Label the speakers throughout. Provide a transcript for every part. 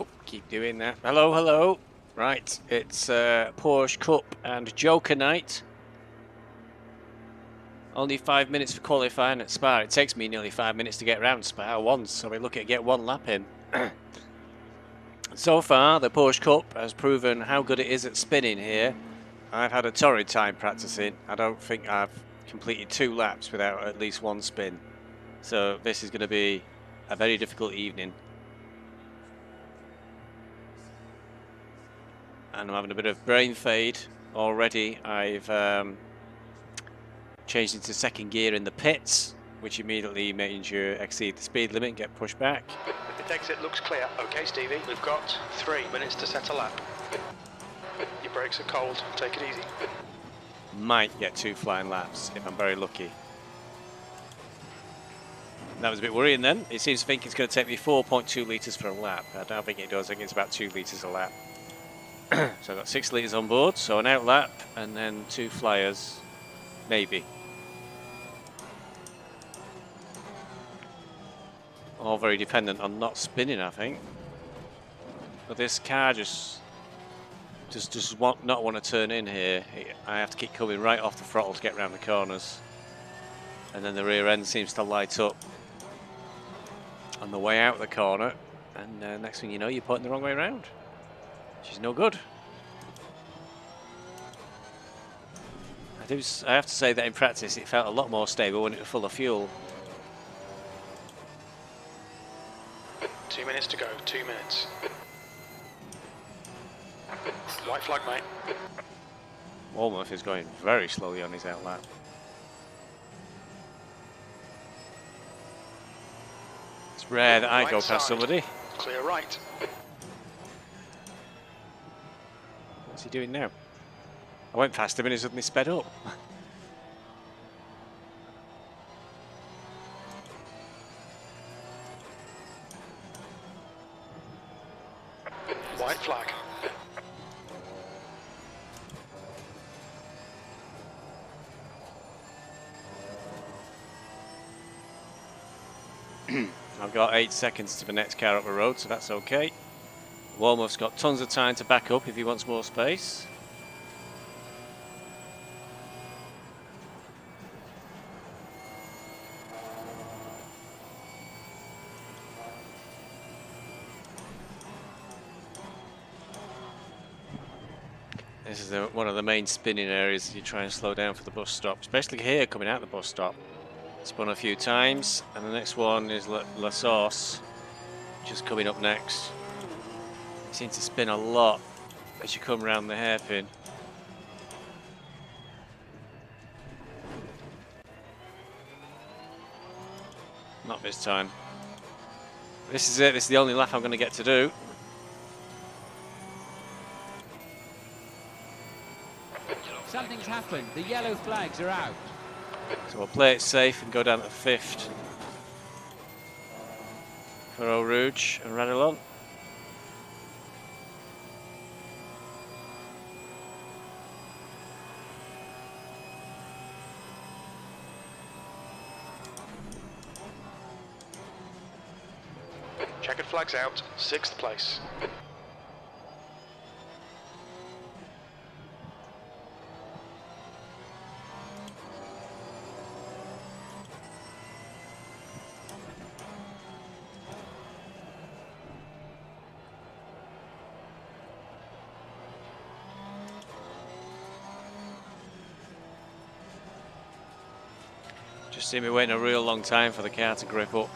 Speaker 1: Oh, keep doing that. Hello, hello. Right, it's Porsche Cup and Joker night. Only 5 minutes for qualifying at Spa. It takes me nearly 5 minutes to get around Spa once, so we're looking to get one lap in. So far, the Porsche Cup has proven how good it is at spinning here. I've had a torrid time practicing. I don't think I've completed 2 laps without at least 1 spin. So this is going to be a very difficult evening. And I'm having a bit of brain fade already. I've changed into second gear in the pits, which immediately means you exceed the speed limit and get pushed back.
Speaker 2: The pit exit looks clear. Okay, Stevie, we've got 3 minutes to set a lap. Your brakes are cold, take it easy.
Speaker 1: Might get 2 flying laps if I'm very lucky. That was a bit worrying then. It seems to think it's going to take me 4.2 litres for a lap. I don't think it does. I think it's about 2 litres a lap. So I've got 6 litres on board, so an out lap and then 2 flyers, maybe. All very dependent on not spinning, I think. But this car just not want to turn in here. I have to keep coming right off the throttle to get around the corners. And then the rear end seems to light up on the way out of the corner. And next thing you know, you're pointing the wrong way around. Which is no good. I have to say that in practice it felt a lot more stable when it was full of fuel.
Speaker 2: 2 minutes to go, 2 minutes. White flag, mate.
Speaker 1: Walworth is going very slowly on his out lap. It's rare that I go past somebody.
Speaker 2: Clear right.
Speaker 1: What's he doing now? I went past him and he suddenly sped up.
Speaker 2: White flag.
Speaker 1: I've got 8 seconds to the next car up the road, so that's okay. Walworth's got tons of time to back up if he wants more space. This is one of the main spinning areas that you try and slow down for the bus stop, especially here coming out the bus stop. Spun a few times, and the next one is La Sauce, just coming up next. You seem to spin a lot as you come around the hairpin. Not this time. This is it, this is the only lap I'm going to get to do.
Speaker 3: Something's happened. The yellow flags are out.
Speaker 1: So we'll play it safe and go down to 5th for Eau Rouge and Radillon.
Speaker 2: Checkered flags out, 6th place.
Speaker 1: Just see me waiting a real long time for the car to grip up.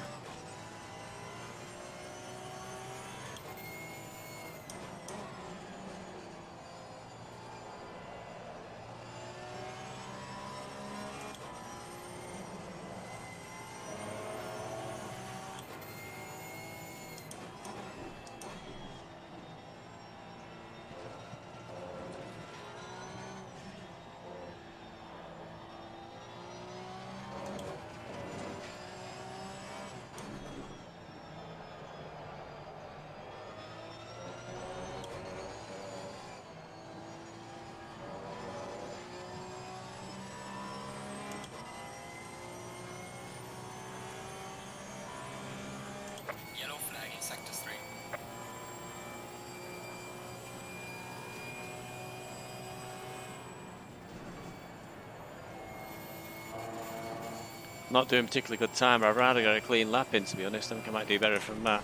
Speaker 1: Not doing particularly good time. I'd rather get a clean lap in, to be honest. I think I might do better from that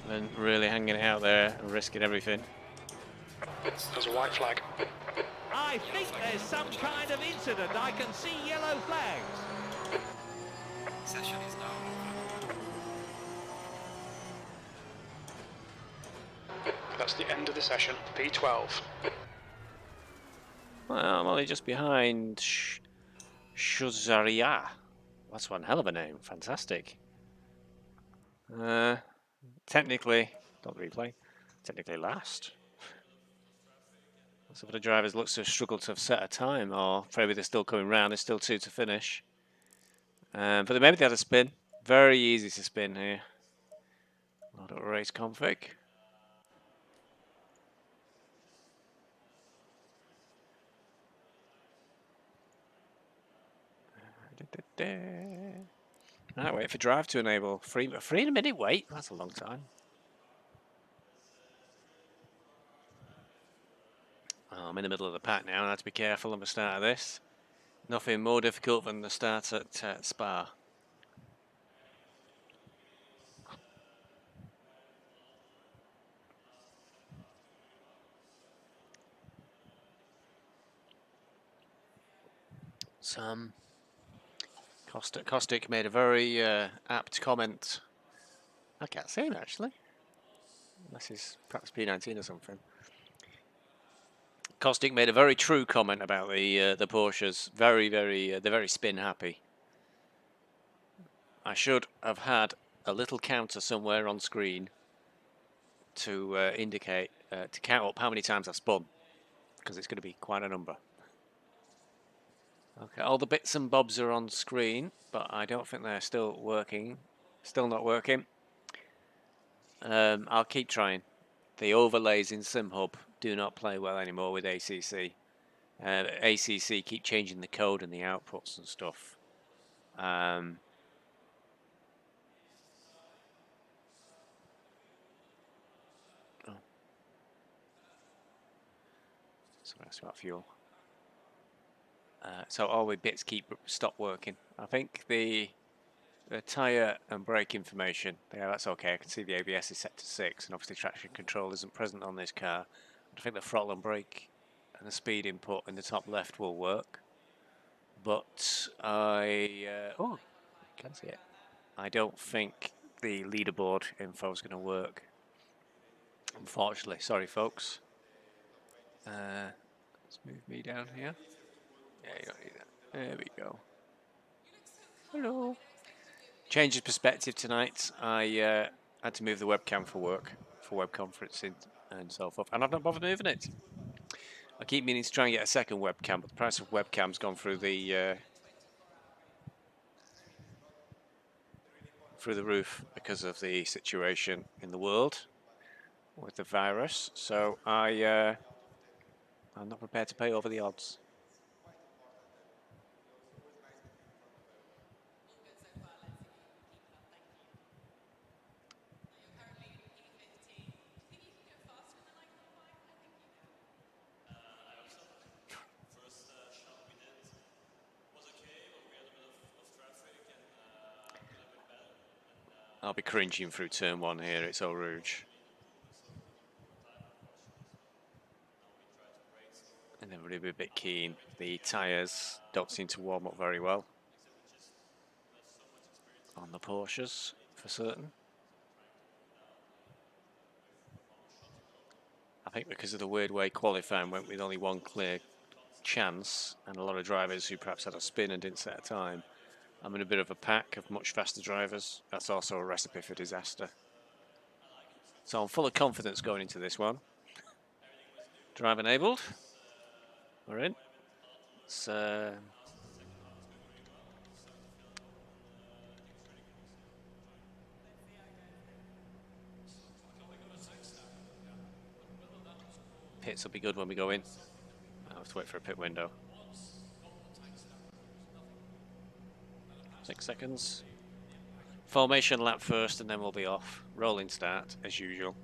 Speaker 1: than really hanging it out there and risking everything.
Speaker 2: There's a white flag.
Speaker 3: I think there's some kind of incident. I can see yellow flags.
Speaker 4: Session is now over.
Speaker 2: That's the end of the session. P12.
Speaker 1: Well, I'm only just behind Shuzaria. That's one hell of a name. Fantastic. Technically, don't replay. Technically last. Some of the drivers looks to have struggled to have set a time, or maybe they're still coming round. There's still 2 to finish. But maybe they had a spin. Very easy to spin here. Load up race config. Right, wait for drive to enable. Free in a minute wait. That's a long time. Oh, I'm in the middle of the pack now. I have to be careful at the start of this. Nothing more difficult than the start at Spa. Some Caustic made a very apt comment. I can't see him actually, unless he's perhaps P19 or something. Caustic made a very true comment about the Porsches. They're very spin happy. I should have had a little counter somewhere on screen to indicate to count up how many times I've spun, because it's going to be quite a number. Okay, all the bits and bobs are on screen, but I don't think they're still working. Still not working. I'll keep trying. The overlays in SimHub do not play well anymore with ACC. ACC keep changing the code and the outputs and stuff. Oh. Something else about fuel. So all the bits stop working. I think the tyre and brake information, yeah, that's okay. I can see the ABS is set to 6, and obviously traction control isn't present on this car. I think the throttle and brake and the speed input in the top left will work. But oh, can see it. I don't think the leaderboard info is going to work. Unfortunately, sorry folks. Let's move me down here. Yeah, you don't need that. There we go. Hello. Change of perspective tonight. I had to move the webcam for work, for web conferencing and so forth, and I've not bothered moving it. I keep meaning to try and get a second webcam, but the price of webcam's gone through the roof because of the situation in the world with the virus. So I'm not prepared to pay over the odds. I'll be cringing through turn 1 here. It's Eau Rouge. And everybody be a bit keen. The tyres don't seem to warm up very well on the Porsches, for certain. I think because of the weird way qualifying went with only one clear chance, and a lot of drivers who perhaps had a spin and didn't set a time, I'm in a bit of a pack of much faster drivers. That's also a recipe for disaster. So I'm full of confidence going into this one. Drive enabled. We're in. It's pits will be good when we go in. I'll have to wait for a pit window. 6 seconds. Formation lap first, and then we'll be off. Rolling start, as usual.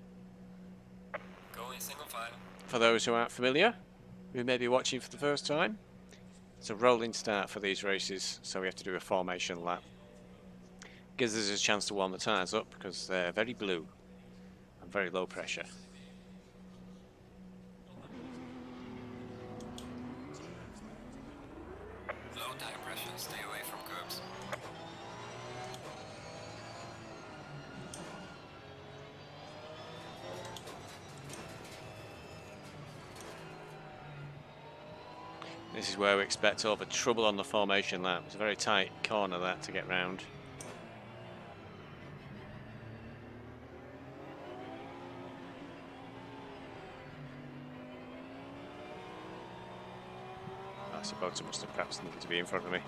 Speaker 4: Go in single file.
Speaker 1: For those who aren't familiar, who may be watching for the first time, It's a rolling start for these races, so we have to do a formation lap. Gives us a chance to warm the tyres up because they're very blue and very low pressure.
Speaker 4: Low tire pressure, stay away from curbs.
Speaker 1: This is where we expect all the trouble on the formation lap. It's a very tight corner that to get round. I suppose it must have perhaps needed to be in front of me.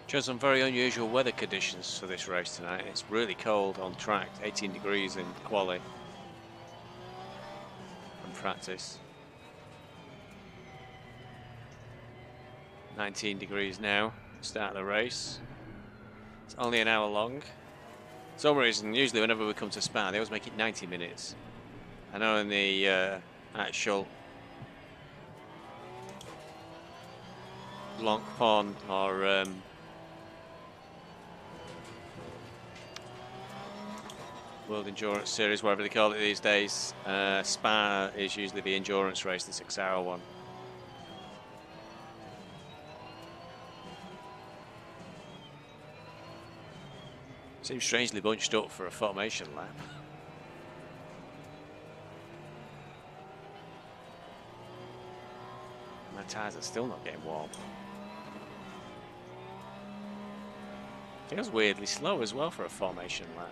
Speaker 1: Chose some very unusual weather conditions for this race tonight. It's really cold on track, 18 degrees in quali and practice. 19 degrees now, start of the race. It's only an hour long. For some reason, usually whenever we come to Spa, they always make it 90 minutes. I know in the actual Blanc Pond or World Endurance Series, whatever they call it these days, Spa is usually the endurance race, the 6-hour one. Seems strangely bunched up for a formation lap. My tyres are still not getting warm. Feels weirdly slow as well for a formation lap.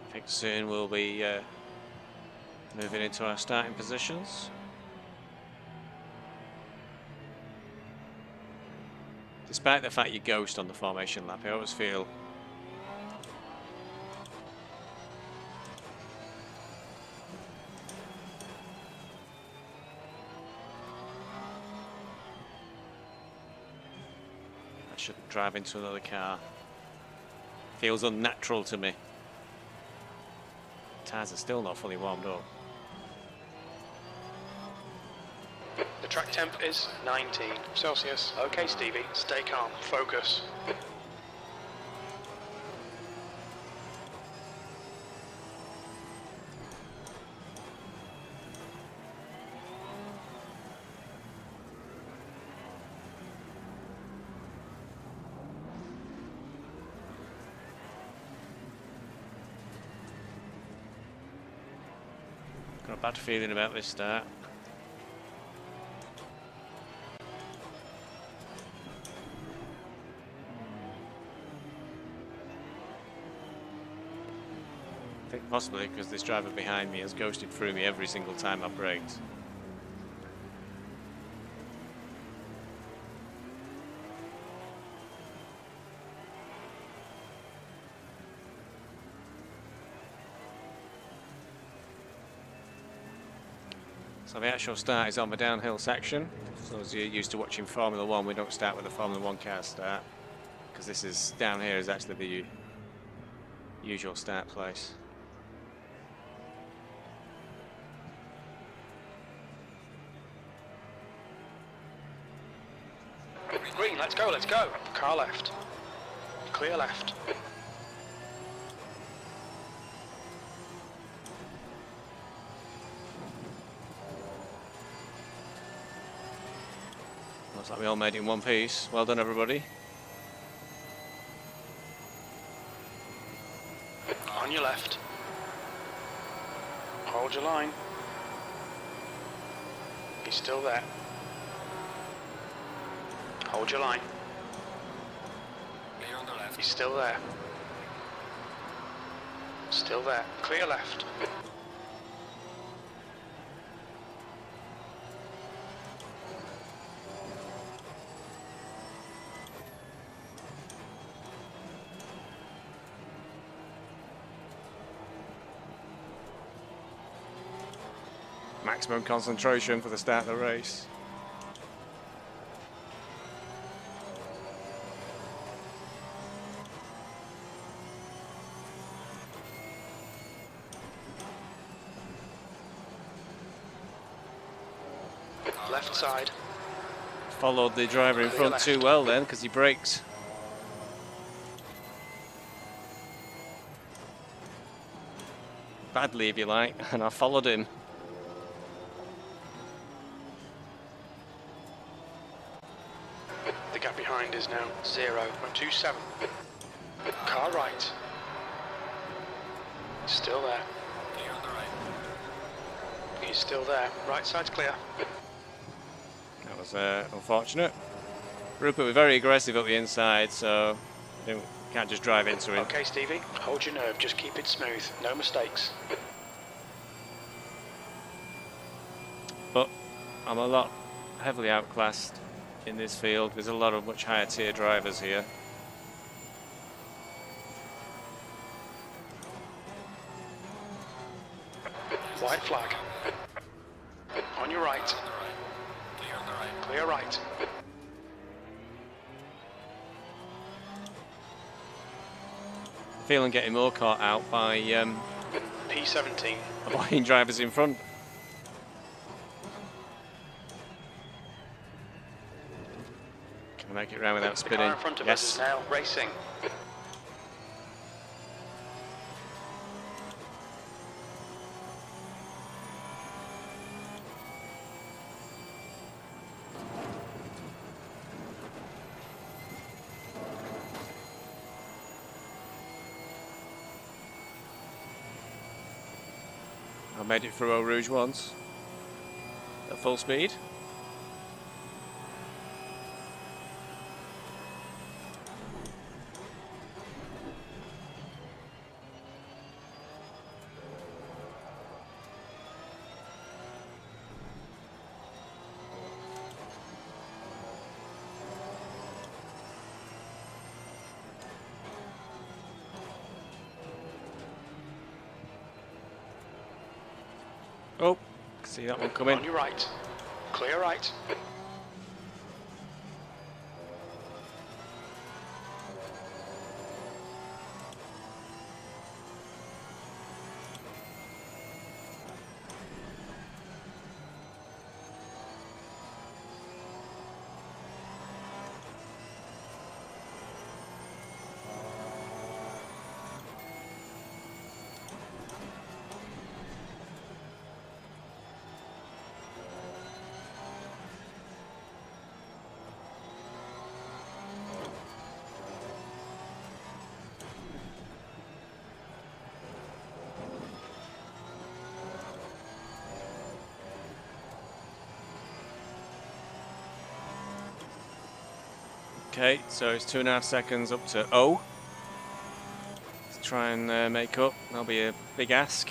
Speaker 1: I think soon we'll be moving into our starting positions. Despite the fact you ghost on the formation lap, I always feel I shouldn't drive into another car. Feels unnatural to me. Tyres are still not fully warmed up.
Speaker 2: The track temp is 19 Celsius. Okay, Stevie, stay calm, focus.
Speaker 1: Got a bad feeling about this start. I think possibly because this driver behind me has ghosted through me every single time I've braked. So the actual start is on the downhill section. So as you're used to watching Formula 1, we don't start with the Formula 1 car start, because this is down here is actually the usual start place.
Speaker 2: Green, let's go, let's go. Car left. Clear left.
Speaker 1: Looks like we all made it in one piece. Well done, everybody.
Speaker 2: On your left. Hold your line. He's still there. Hold your line.
Speaker 4: Clear on the left.
Speaker 2: He's still there. Still there. Clear left.
Speaker 1: Maximum concentration for the start of the race.
Speaker 2: Left side.
Speaker 1: Followed the driver in front too well then, because he braked. Badly, if you like, and I followed him.
Speaker 2: The gap behind is now 0.27. Car right. Still there.
Speaker 4: Clear on the right.
Speaker 2: He's still there. Right side's clear.
Speaker 1: That was unfortunate. Rupert was very aggressive up the inside, so you can't just drive into him.
Speaker 2: Okay, Stevie, hold your nerve. Just keep it smooth. No mistakes.
Speaker 1: But I'm a lot heavily outclassed in this field. There's a lot of much higher tier drivers here.
Speaker 2: White flag. On your right.
Speaker 4: Clear on the right.
Speaker 2: Clear right.
Speaker 1: I feel I'm getting more caught out by
Speaker 2: P17.
Speaker 1: avoiding drivers in front. Can I make it round without
Speaker 2: The
Speaker 1: spinning?
Speaker 2: car in front of us is now racing.
Speaker 1: I made it through Eau Rouge once at full speed. Oh, see that one coming.
Speaker 2: On your right. Clear right.
Speaker 1: Okay, so it's 2.5 seconds up to O. Let's try and make up. That'll be a big ask.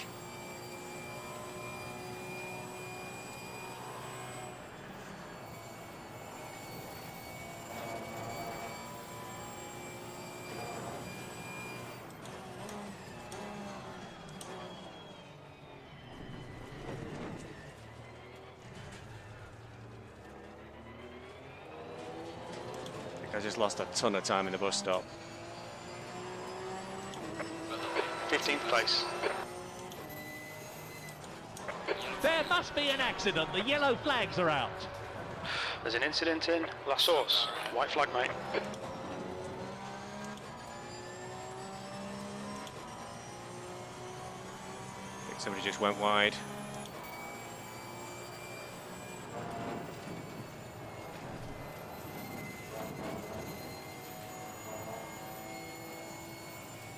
Speaker 1: I just lost a ton of time in the bus stop.
Speaker 2: 15th place.
Speaker 3: There must be an accident. The yellow flags are out.
Speaker 2: There's an incident in La Source. White flag, mate.
Speaker 1: I think somebody just went wide.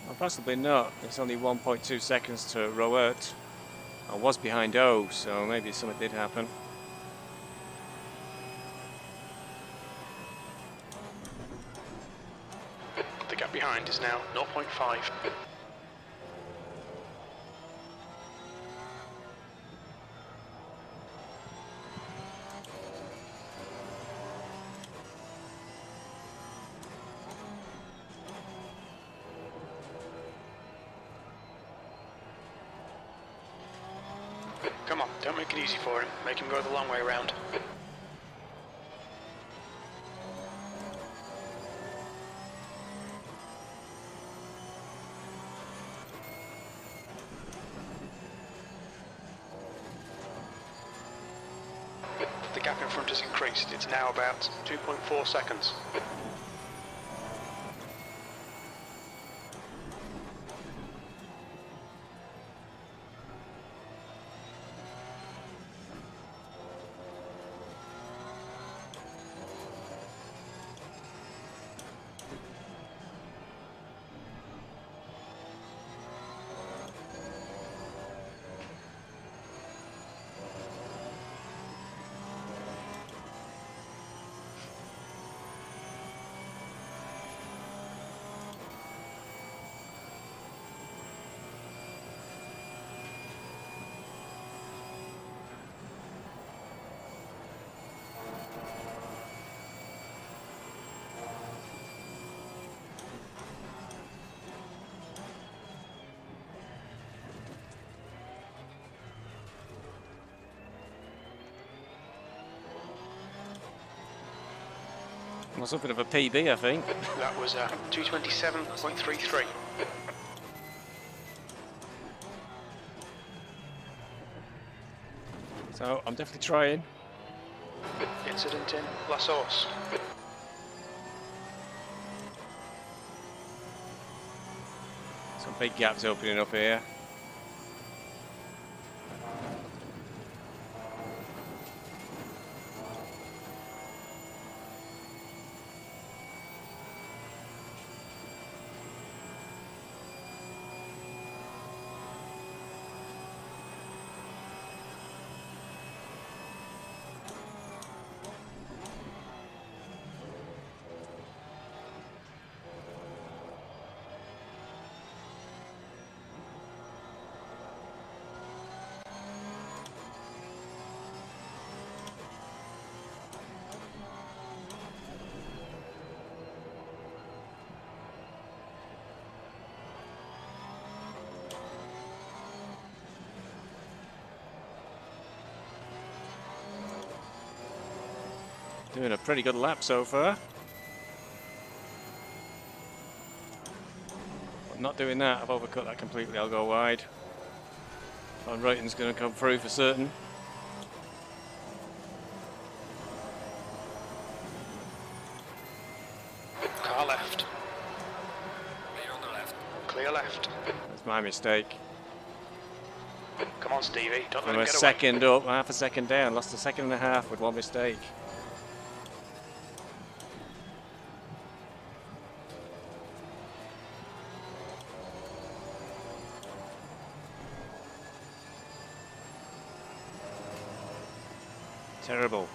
Speaker 1: Well, possibly not. It's only 1.2 seconds to Roert. I was behind O, so maybe something did happen.
Speaker 2: The gap behind is now 0.5. Come on, don't make it easy for him. Make him go the long way around. The gap in front has increased. It's now about 2.4 seconds.
Speaker 1: Well, something of a PB, I think.
Speaker 2: That was 227.33.
Speaker 1: So I'm definitely trying.
Speaker 2: Incident in La Source.
Speaker 1: Some big gaps opening up here. Doing a pretty good lap so far. But not doing that, I've overcut that completely, I'll go wide. Van Ruiten's going to come through for certain.
Speaker 2: Car left.
Speaker 4: Clear on the left.
Speaker 2: Clear left.
Speaker 1: That's my mistake.
Speaker 2: Come on, Stevie. Don't let
Speaker 1: I'm
Speaker 2: him
Speaker 1: a
Speaker 2: get away.
Speaker 1: second up, half a second down. Lost a second and a half with one mistake. Terrible.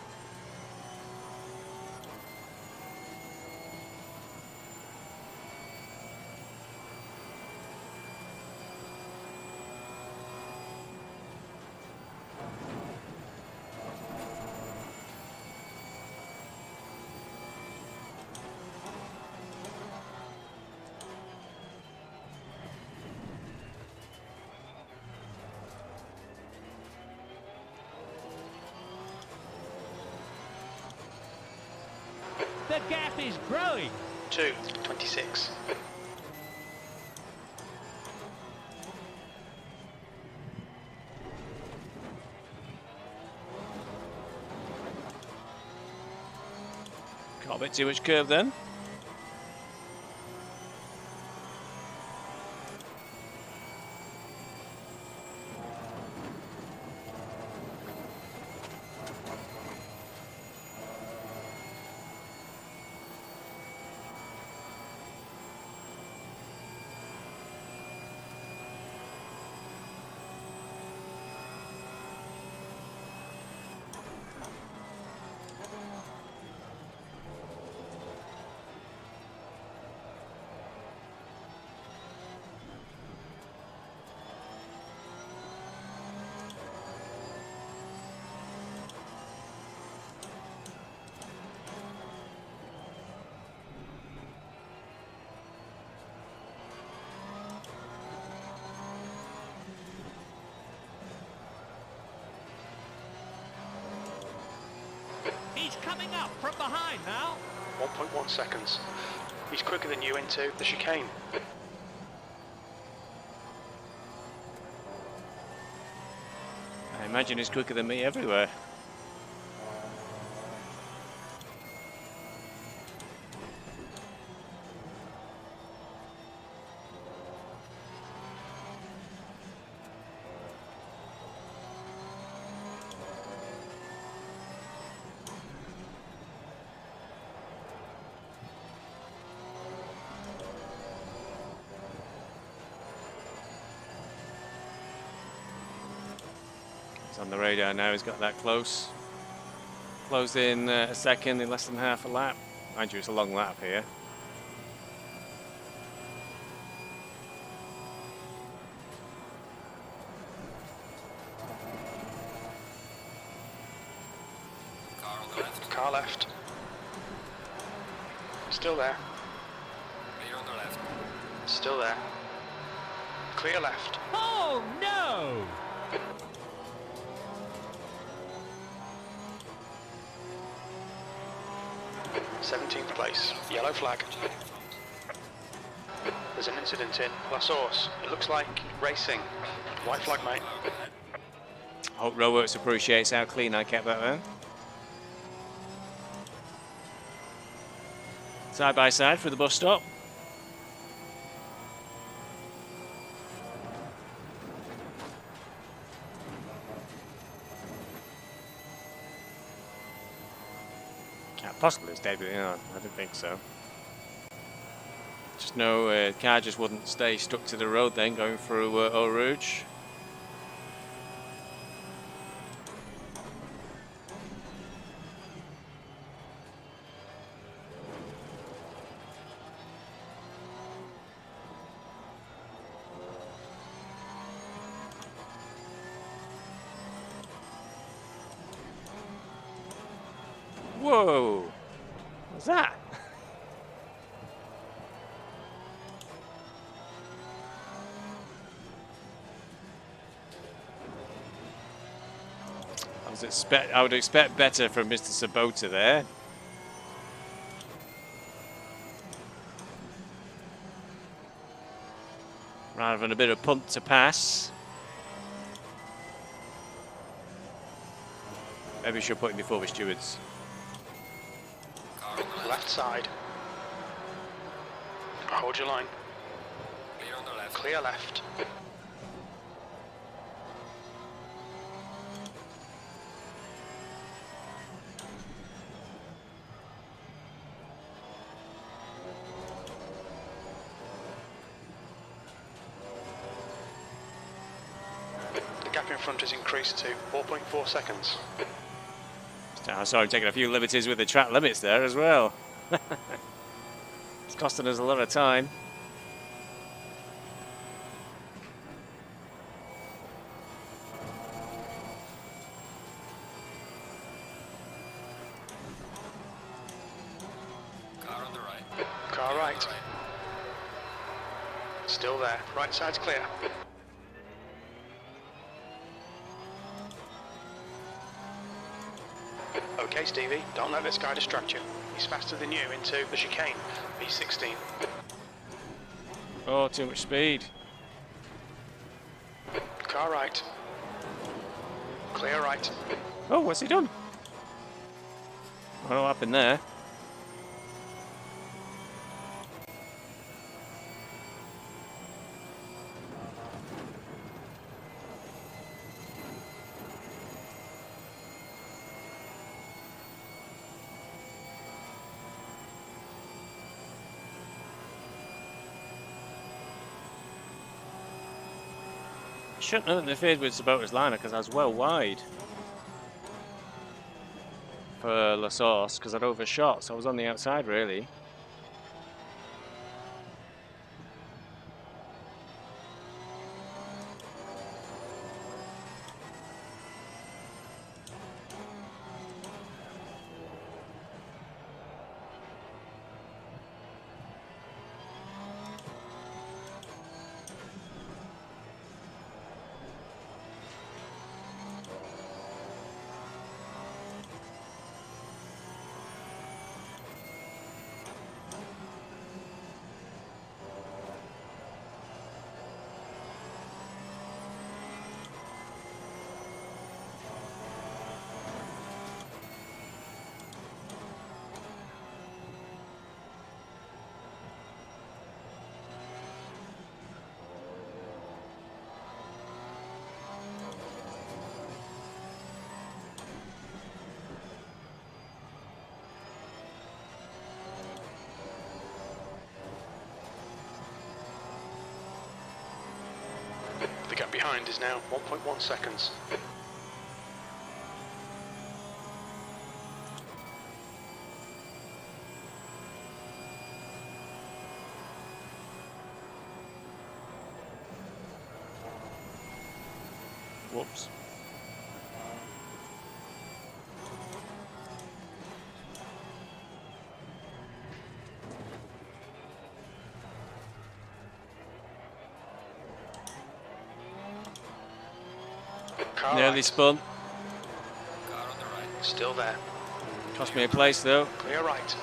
Speaker 3: The gap is growing.
Speaker 2: 2:26.
Speaker 1: Got a bit too much curve then.
Speaker 3: He's coming up from behind now.
Speaker 2: 1.1 seconds. He's quicker than you into the chicane.
Speaker 1: I imagine he's quicker than me everywhere. He's on the radar now, he's got that close. Closed in a second in less than half a lap. Mind you, it's a long lap here.
Speaker 4: Car on the left.
Speaker 2: Car left. Still there.
Speaker 4: Clear on the left.
Speaker 2: Still there. Clear left.
Speaker 3: Oh no!
Speaker 2: 17th place. Yellow flag. There's an incident in La Source. It looks like racing. White flag, mate.
Speaker 1: Hope Roworks appreciates how clean I kept that then. Side by side for the bus stop. Can't possibly it's debuting on. I don't think so. Just no car just wouldn't stay stuck to the road then going through Eau Rouge. Whoa! What's that? I would expect better from Mr. Sabota there. Rather than a bit of punt to pass. Maybe we should put him before the stewards.
Speaker 4: Car on the left.
Speaker 2: Left side. Hold your line.
Speaker 4: Clear on the left.
Speaker 2: Clear left. The gap in front has increased to 4.4 seconds.
Speaker 1: I saw him taking a few liberties with the track limits there as well. It's costing us a lot of time.
Speaker 4: Car on the right.
Speaker 2: Car right. Still there. Right side's clear. Okay, Stevie, don't let this guy distract you. He's faster than you into the chicane. P16.
Speaker 1: Oh, too much speed.
Speaker 2: Car right. Clear right.
Speaker 1: Oh, what's he done? I don't know what happened there. shouldn't have interfered with Sabota's liner because I was well wide for La Source because I'd overshot, so I was on the outside really.
Speaker 2: The gap behind is now 1.1 seconds.
Speaker 1: Whoops.
Speaker 2: Car
Speaker 1: Nearly
Speaker 2: right.
Speaker 1: spun.
Speaker 4: Car on the right.
Speaker 2: Still there.
Speaker 1: Cost me a place though.
Speaker 2: Clear right.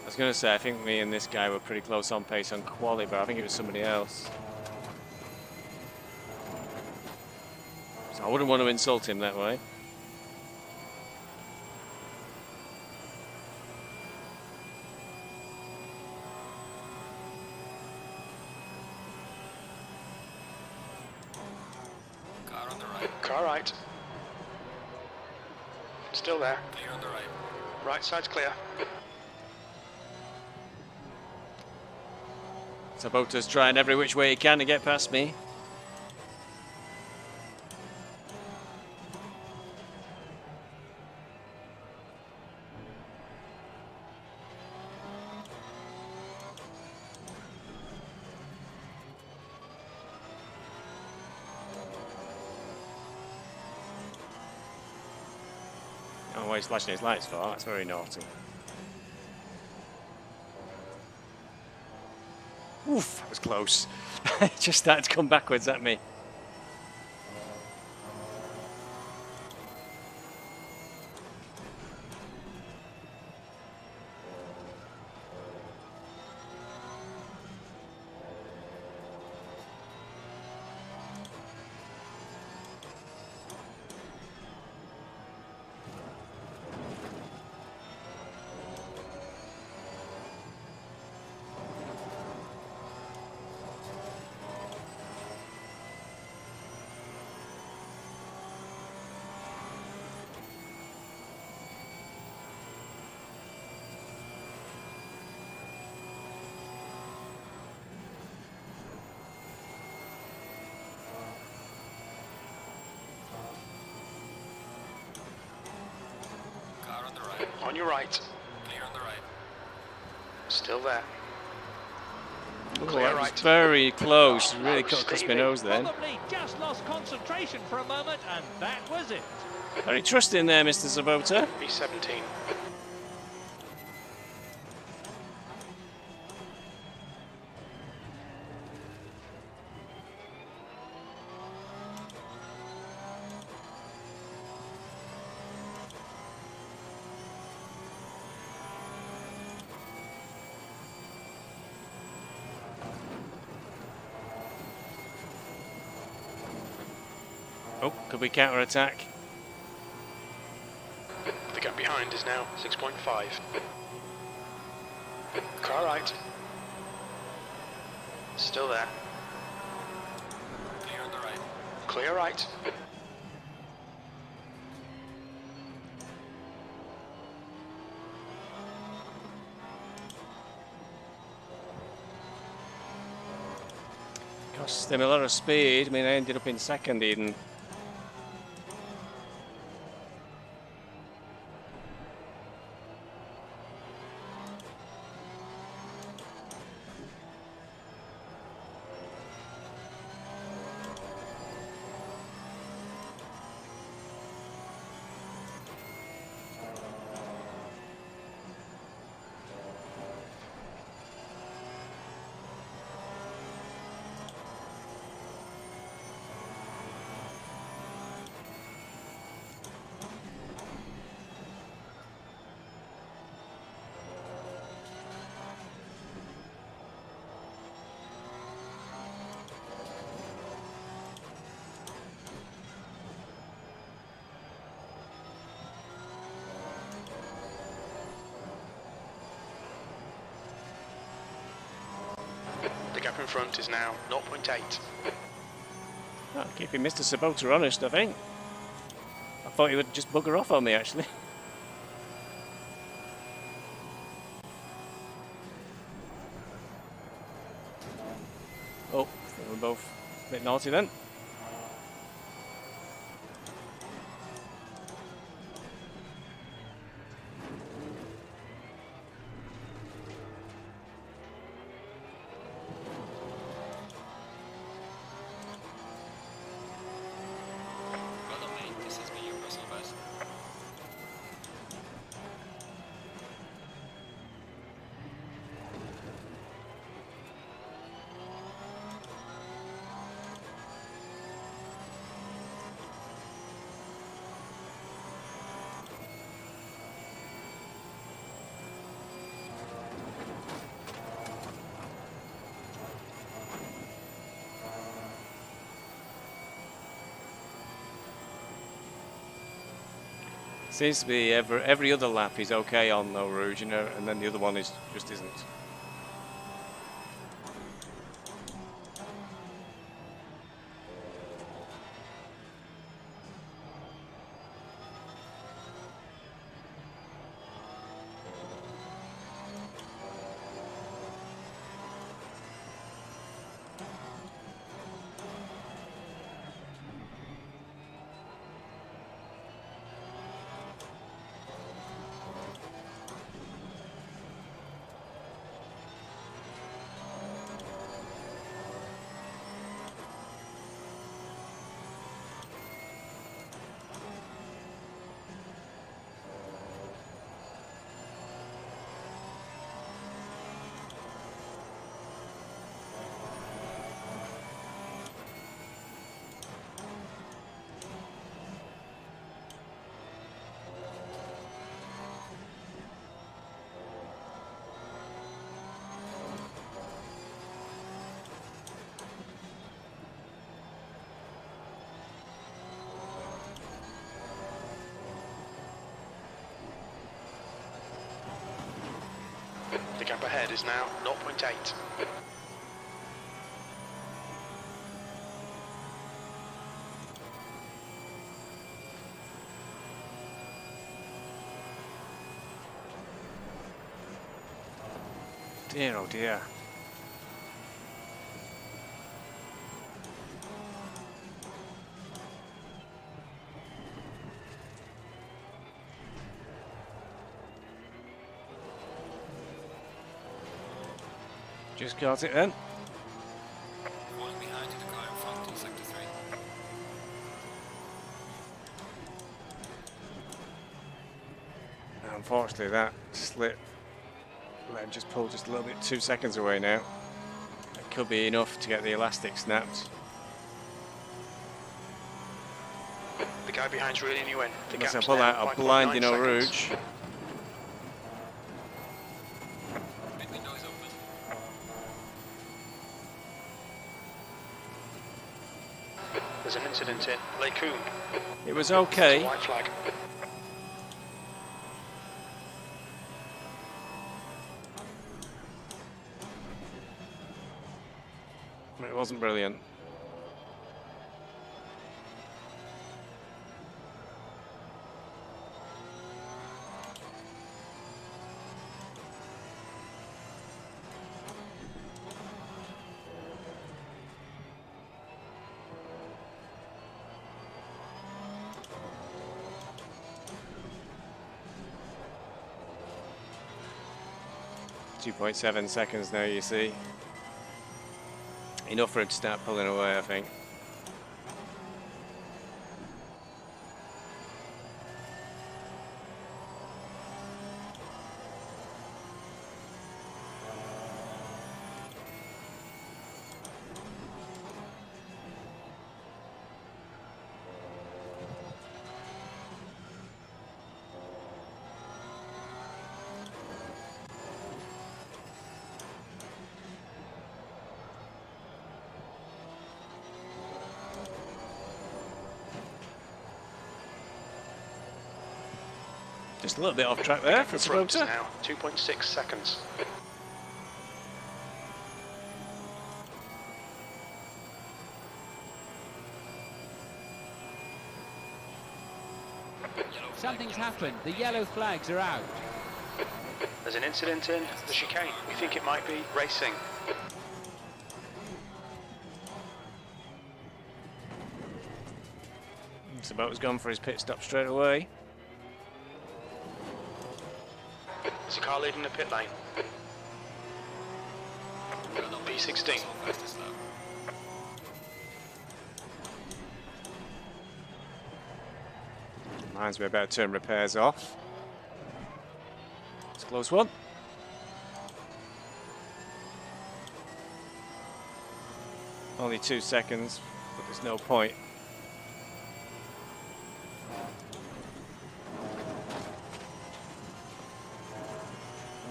Speaker 1: I was going to say, I think me and this guy were pretty close on pace on quali, but I think it was somebody else. So I wouldn't want to insult him that way.
Speaker 4: Car on the right.
Speaker 2: Car right. Still there.
Speaker 4: Clear on the right.
Speaker 2: Right side's clear.
Speaker 1: Sabota's trying every which way he can to get past me. Oh, what he's flashing his lights for? That's very naughty. Oof, that was close. It just started to come backwards at me.
Speaker 4: Car on the right.
Speaker 2: On your right.
Speaker 4: Clear on the right.
Speaker 2: Still there.
Speaker 1: Ooh,
Speaker 2: Clear
Speaker 1: that was
Speaker 2: right.
Speaker 1: very close. Really
Speaker 2: Oh,
Speaker 1: cost me
Speaker 2: Stevie.
Speaker 1: nose then.
Speaker 3: Probably just lost concentration for a moment, and that was it.
Speaker 1: Very trusting there, Mr. Sabota.
Speaker 2: B17.
Speaker 1: Oh, could we counter-attack?
Speaker 2: The gap behind is now 6.5. Car right. Still there.
Speaker 4: Clear on
Speaker 2: Clear right.
Speaker 1: Cost them a lot of speed. I mean, I ended up in second even.
Speaker 2: The gap in front is now 0.8.
Speaker 1: Oh, keeping Mr. Sabota honest, I think. I thought he would just bugger off on me, actually. Oh, I think we're both a bit naughty then.
Speaker 4: Well done, mate. This has been your personal best.
Speaker 1: Seems to be every other lap is okay on Eau Rouge, you know, and then the other one is just isn't.
Speaker 2: The gap ahead is now 0.8.
Speaker 1: Dear, oh dear. Just got it then.
Speaker 4: Falling behind to the car in front in sector 3.
Speaker 1: Unfortunately, that slip just pulled just a little bit 2 seconds away now. It could be enough to get the elastic snapped.
Speaker 2: The guy behind's reeling you in. The
Speaker 1: Unless I
Speaker 2: gap's
Speaker 1: pull
Speaker 2: now
Speaker 1: out a
Speaker 2: 5.9
Speaker 1: blinding Eau
Speaker 2: seconds.
Speaker 1: Rouge.
Speaker 4: Pit window is open.
Speaker 2: There's an incident in Lake Coombe.
Speaker 1: It was
Speaker 2: It's a
Speaker 1: okay.
Speaker 2: white flag.
Speaker 1: It wasn't brilliant. 2.7 seconds now, you see. Enough for him to start pulling away, I think. Just a little bit off track there for
Speaker 2: Front
Speaker 1: Sprota.
Speaker 2: now, 2.6 seconds.
Speaker 3: Something's happened. The yellow flags are out.
Speaker 2: There's an incident in the chicane. We think it might be racing.
Speaker 1: Sabota's gone for his pit stop straight away.
Speaker 2: There's a car leaving the pit lane. B16.
Speaker 1: Reminds me about to turn repairs off. It's a close one. Only 2 seconds, but there's no point.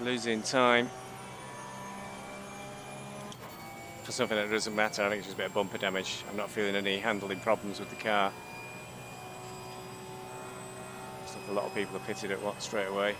Speaker 1: Losing time for something that doesn't matter. I think it's just a bit of bumper damage. I'm not feeling any handling problems with the car. Looks like a lot of people are pitted at what straight away.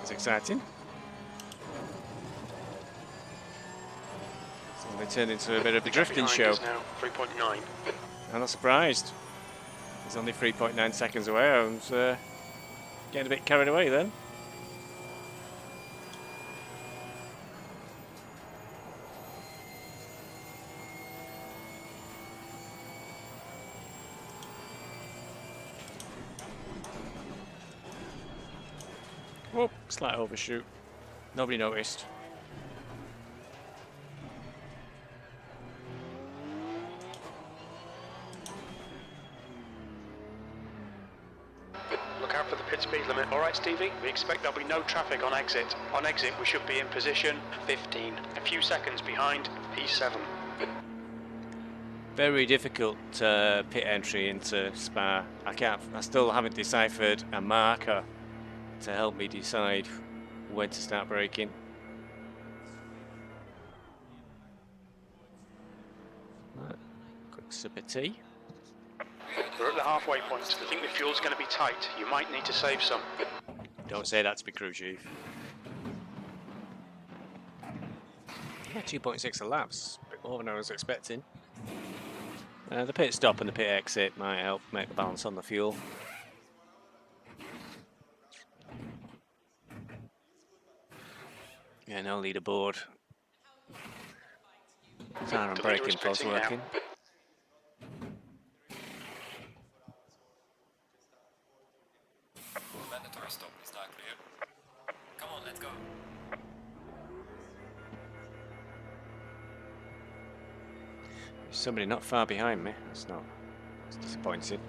Speaker 1: It's exciting. So they turned into a bit of a drifting show.
Speaker 2: Now 3.9.
Speaker 1: I'm not surprised. It's only 3.9 seconds away. I was getting a bit carried away then. Whoop, slight overshoot. Nobody noticed.
Speaker 2: Look out for the pit speed limit. All right, Stevie, we expect there'll be no traffic on exit. On exit, we should be in position 15, a few seconds behind P7.
Speaker 1: Very difficult pit entry into Spa. I still haven't deciphered a marker to help me decide when to start braking. Right, quick sip of tea.
Speaker 2: We're at the halfway point. We think the fuel's going to be tight. You might need to save some.
Speaker 1: Don't say that to me, crew chief. Yeah, 2.6 laps, a bit more than I was expecting. The pit stop and the pit exit might help make the balance on the fuel. Yeah, no leaderboard. Tyre and braking both working.
Speaker 4: Mandatory stop is not clear. Come on, let's go.
Speaker 1: There's somebody not far behind me. It's Disappointing.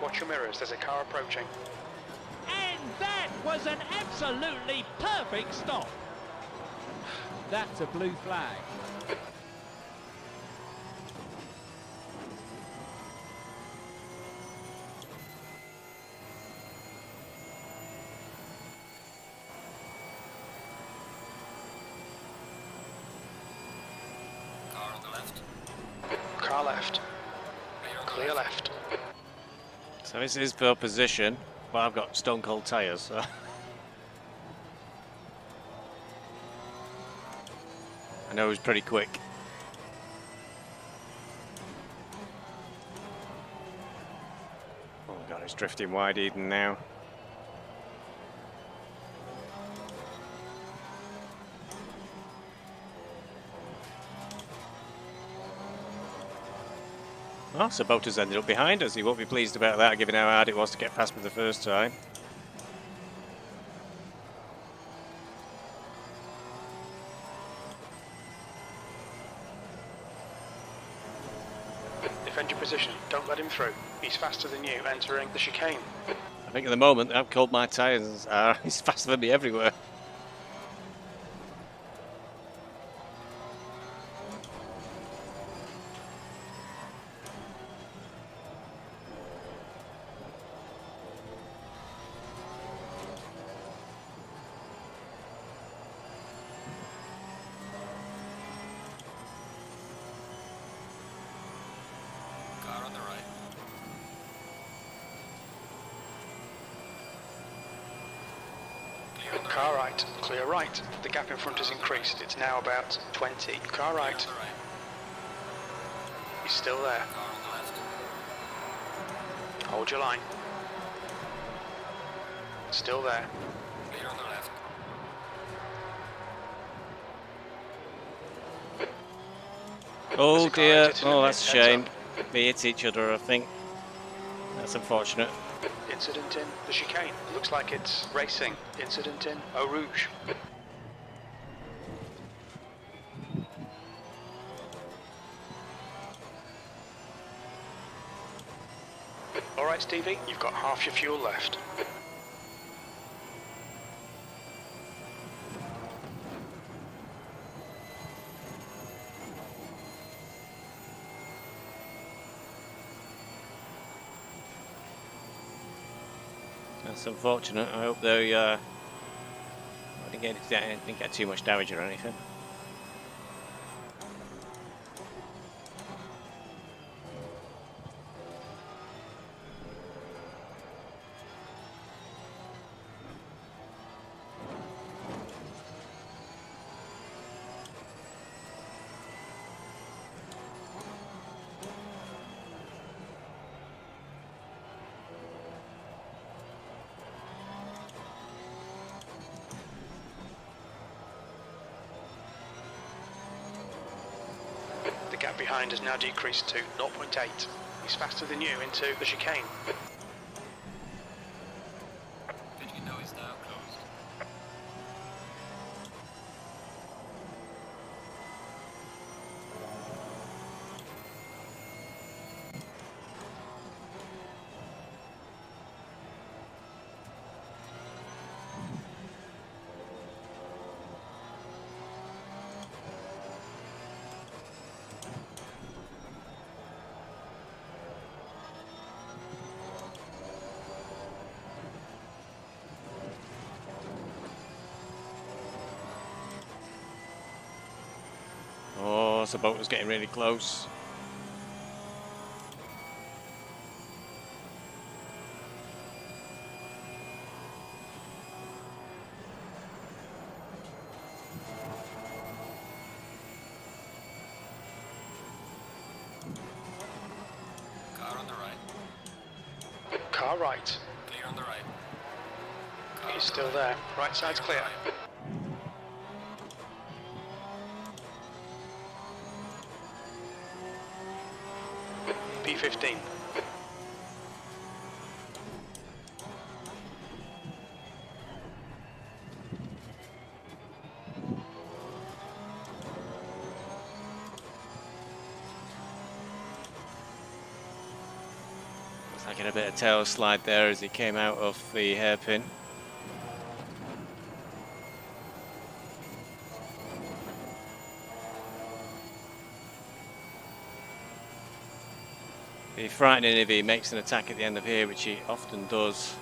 Speaker 2: Watch your mirrors, there's a car approaching.
Speaker 3: And that was an absolutely perfect stop. That's a blue flag.
Speaker 4: Car on the left.
Speaker 2: Car left. Clear left.
Speaker 1: So this is for position, but I've got stone cold tyres. So. I know it was pretty quick. Oh god, it's drifting wide even now. Oh, so Bottas ended up behind us. He won't be pleased about that, given how hard it was to get past me the first time.
Speaker 2: Defend your position, don't let him through. He's faster than you, entering the chicane.
Speaker 1: I think at the moment, how cold my tyres are, he's faster than me everywhere.
Speaker 4: Car on the right. Clear on the
Speaker 2: Car right, clear right. The gap in front has increased, it's now about 20. Car
Speaker 4: right.
Speaker 2: right,
Speaker 4: On the right.
Speaker 2: he's still there.
Speaker 4: Car on the left.
Speaker 2: Hold your line. Still there.
Speaker 4: Clear on the left.
Speaker 1: Oh
Speaker 2: There's a car
Speaker 1: dear,
Speaker 2: exiting
Speaker 1: oh
Speaker 2: the
Speaker 1: that's a
Speaker 2: pit, heads
Speaker 1: shame.
Speaker 2: up.
Speaker 1: They hit each other, I think. That's unfortunate.
Speaker 2: Incident in the chicane. Looks like it's racing. Incident in Eau Rouge. Alright Stevie, you've got half your fuel left.
Speaker 1: That's unfortunate. I hope they I didn't get too much damage or anything.
Speaker 2: The gap behind has now decreased to 0.8. He's faster than you into the chicane.
Speaker 4: Pit window is now closed.
Speaker 1: Oh, so boat was getting really close.
Speaker 2: Car right.
Speaker 4: Clear on the right. Car
Speaker 2: He's
Speaker 4: on the
Speaker 2: still
Speaker 4: right.
Speaker 2: there. Right side's
Speaker 4: Clear
Speaker 2: clear.
Speaker 4: on the right.
Speaker 2: P15.
Speaker 1: Taking a bit of tail slide there as he came out of the hairpin. Be frightening if he makes an attack at the end of here, which he often does.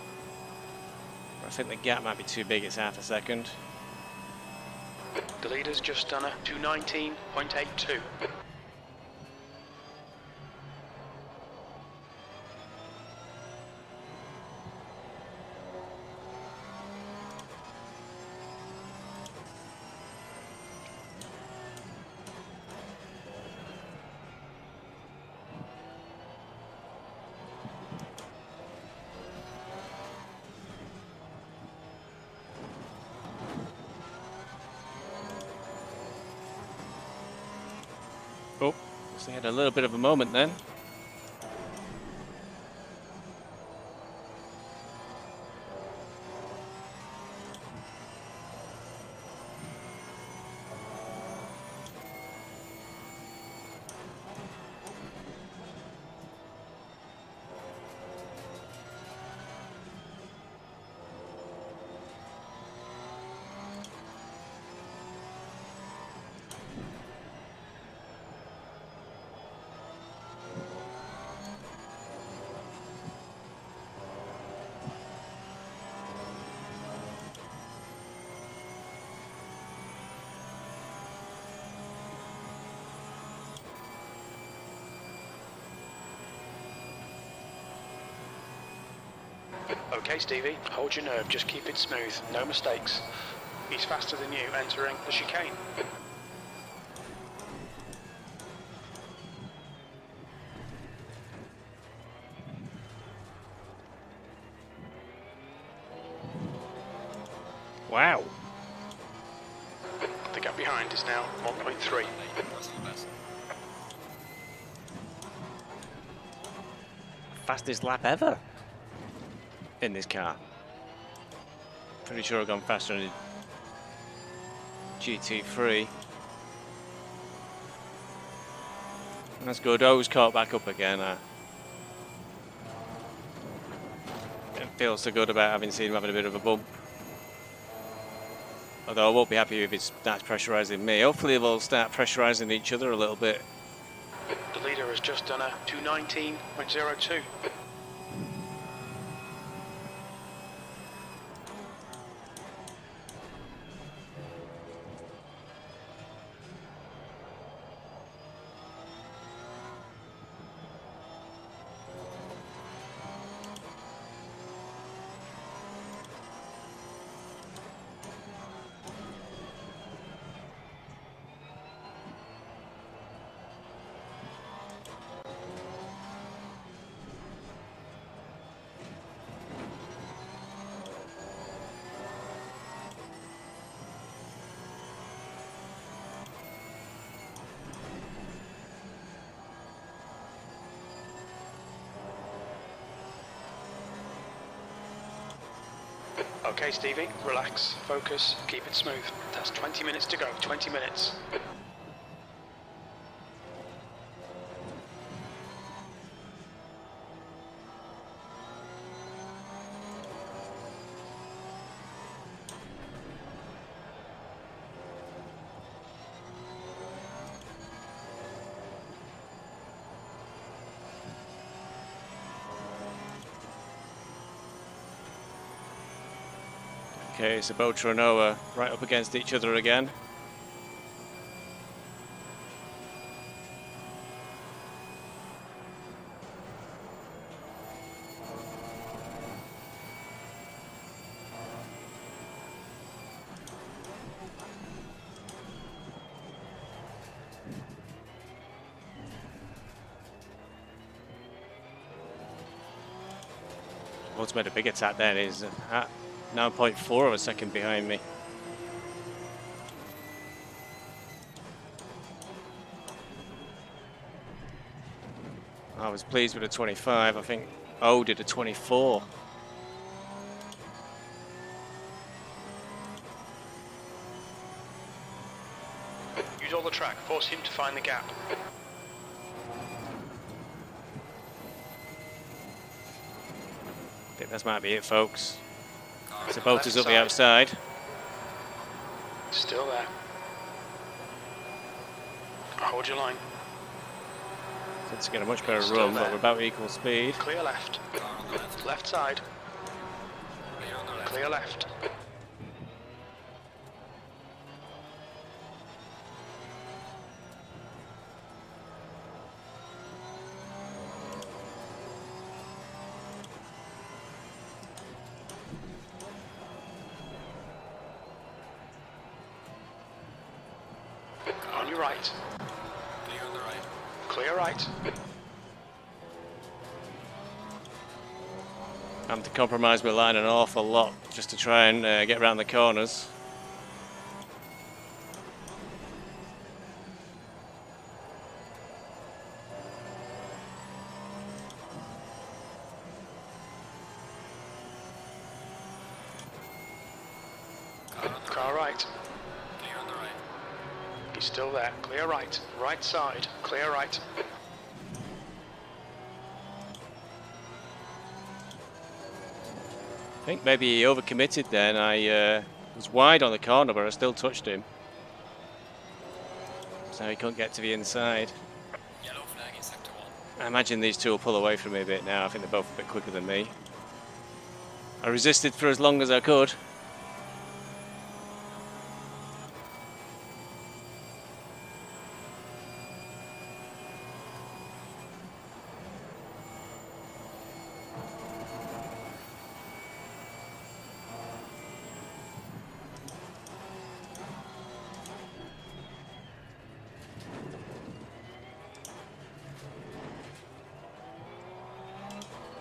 Speaker 1: I think the gap might be too big, it's half a second.
Speaker 2: The leader's just done a 219.82.
Speaker 1: Oh, so he had a little bit of a moment then.
Speaker 2: Okay, Stevie, hold your nerve, just keep it smooth, no mistakes. He's faster than you entering the chicane.
Speaker 1: Wow.
Speaker 2: The gap behind is now 1.3.
Speaker 4: Wasn't the best.
Speaker 1: Fastest lap ever in this car. Pretty sure I've gone faster in GT3. That's good. O's caught back up again. Don't feel so good about having seen him having a bit of a bump. Although I won't be happy if it starts pressurising me. Hopefully they'll start pressurising each other a little bit.
Speaker 2: The leader has just done a 219.02. Okay, Stevie, relax, focus, keep it smooth. That's 20 minutes to go, 20 minutes.
Speaker 1: Okay, so Botra and Noah right up against each other again. What's made a big attack then is at 9.4 of a second behind me. I was pleased with a 25. I think O did a 24.
Speaker 2: Use all the track, force him to find the gap.
Speaker 1: I think that might be it, folks.
Speaker 4: Car
Speaker 1: So
Speaker 4: on
Speaker 1: boat
Speaker 2: left
Speaker 1: is up the
Speaker 2: side.
Speaker 1: outside.
Speaker 2: Still there. Hold your line.
Speaker 1: It's get a much better
Speaker 2: Still
Speaker 1: run, but
Speaker 2: there.
Speaker 1: we're about equal speed.
Speaker 2: Clear left.
Speaker 4: Car on the left.
Speaker 2: Left side.
Speaker 4: Clear on the left.
Speaker 2: Clear left. On your right.
Speaker 4: Clear on the right.
Speaker 2: Clear right.
Speaker 1: I'm having to compromise my line an awful lot just to try and get around the corners.
Speaker 4: Car on the
Speaker 2: Car right.
Speaker 4: Clear on the right.
Speaker 2: He's still there. Clear right. Right side. Clear right.
Speaker 1: I think maybe he overcommitted then. I was wide on the corner, but I still touched him. So he couldn't get to the inside.
Speaker 4: Yellow flag in sector 1.
Speaker 1: I imagine these two will pull away from me a bit now. I think they're both a bit quicker than me. I resisted for as long as I could.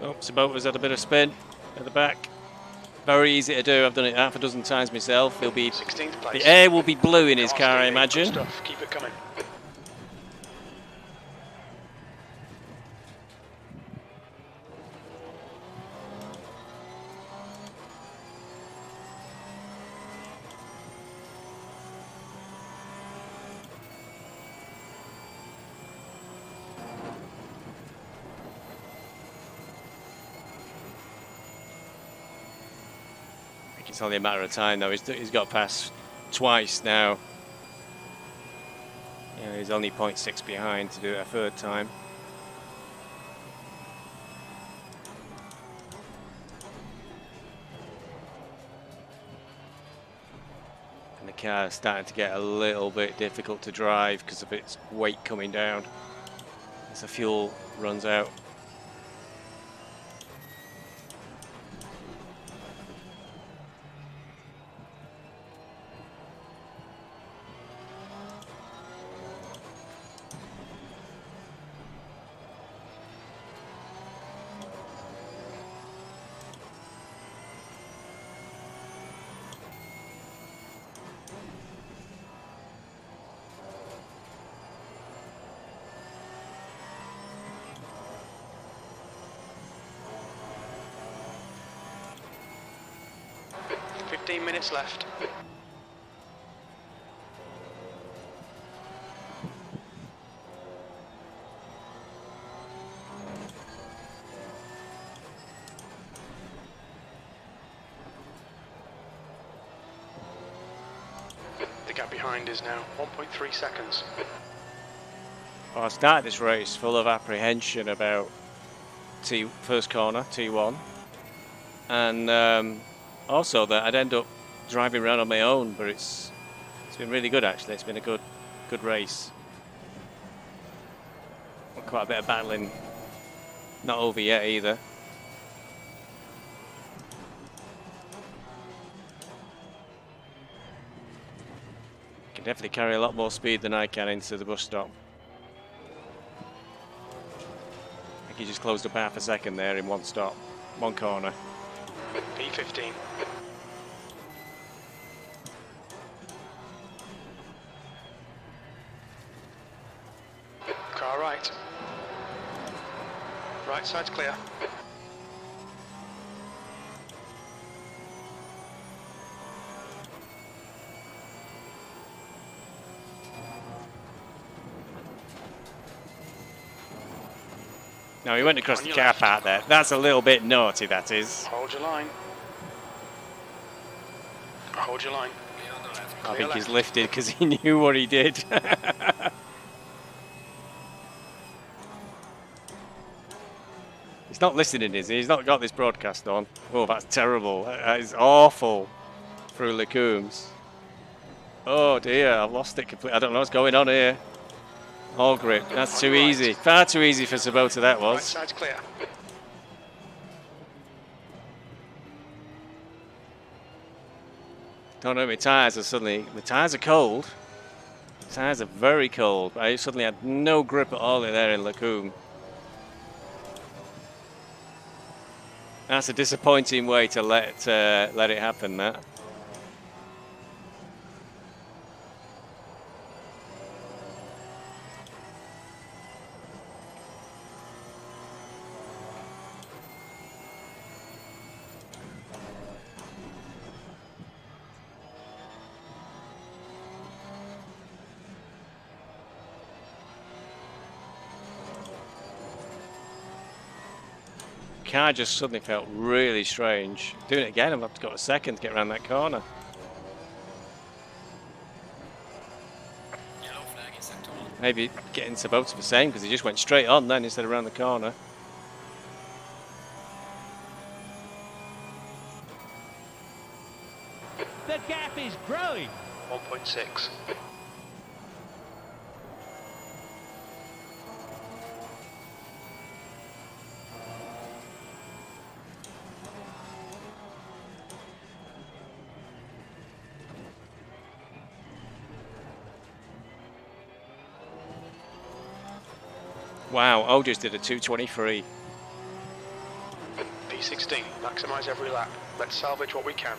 Speaker 1: Oh, Sabota's had a bit of spin at the back. Very easy to do. I've done it half a dozen times myself. He'll be
Speaker 2: 16th place.
Speaker 1: the air will be blue in his
Speaker 2: Come on,
Speaker 1: car, I
Speaker 2: Stevie. Good
Speaker 1: imagine.
Speaker 2: stuff. Keep it coming.
Speaker 1: I think it's only a matter of time though. He's got past twice now. Yeah, he's only 0.6 behind to do it a third time. And the car is starting to get a little bit difficult to drive because of its weight coming down as the fuel runs out.
Speaker 2: Minutes left. The gap behind is now 1.3 seconds.
Speaker 1: Well, I started this race full of apprehension about first corner, T1, and also that I'd end up driving around on my own, but it's been really good actually. It's been a good race. Quite a bit of battling, not over yet either. Can definitely carry a lot more speed than I can into the bus stop. I think he just closed up half a second there in one stop. One corner.
Speaker 2: P15. Car right. Right side's clear.
Speaker 1: No, he went across the car park there. That's a little bit naughty, that is.
Speaker 2: Hold your line. Hold your line.
Speaker 1: I think he's lifted because he knew what he did. He's not listening, is he? He's not got this broadcast on. Oh, that's terrible. That is awful through Lecombs. Oh dear, I've lost it completely. I don't know what's going on here. All grip. That's too easy. Far too easy for Sabota, that was.
Speaker 2: Right side's clear.
Speaker 1: Don't know, my tyres are cold. My tyres are very cold. I suddenly had no grip at all in there in Lacombe. That's a disappointing way to let it happen, that. Car just suddenly felt really strange. Doing it again, I've have to go a second to get around that corner.
Speaker 4: Yellow flag in sector 1.
Speaker 1: Maybe getting Sabota the same because he just went straight on then instead of around the corner.
Speaker 3: The gap is growing.
Speaker 2: 1.6.
Speaker 1: Wow, O just did a 2:23.
Speaker 2: P16. Maximise every lap. Let's salvage what we can.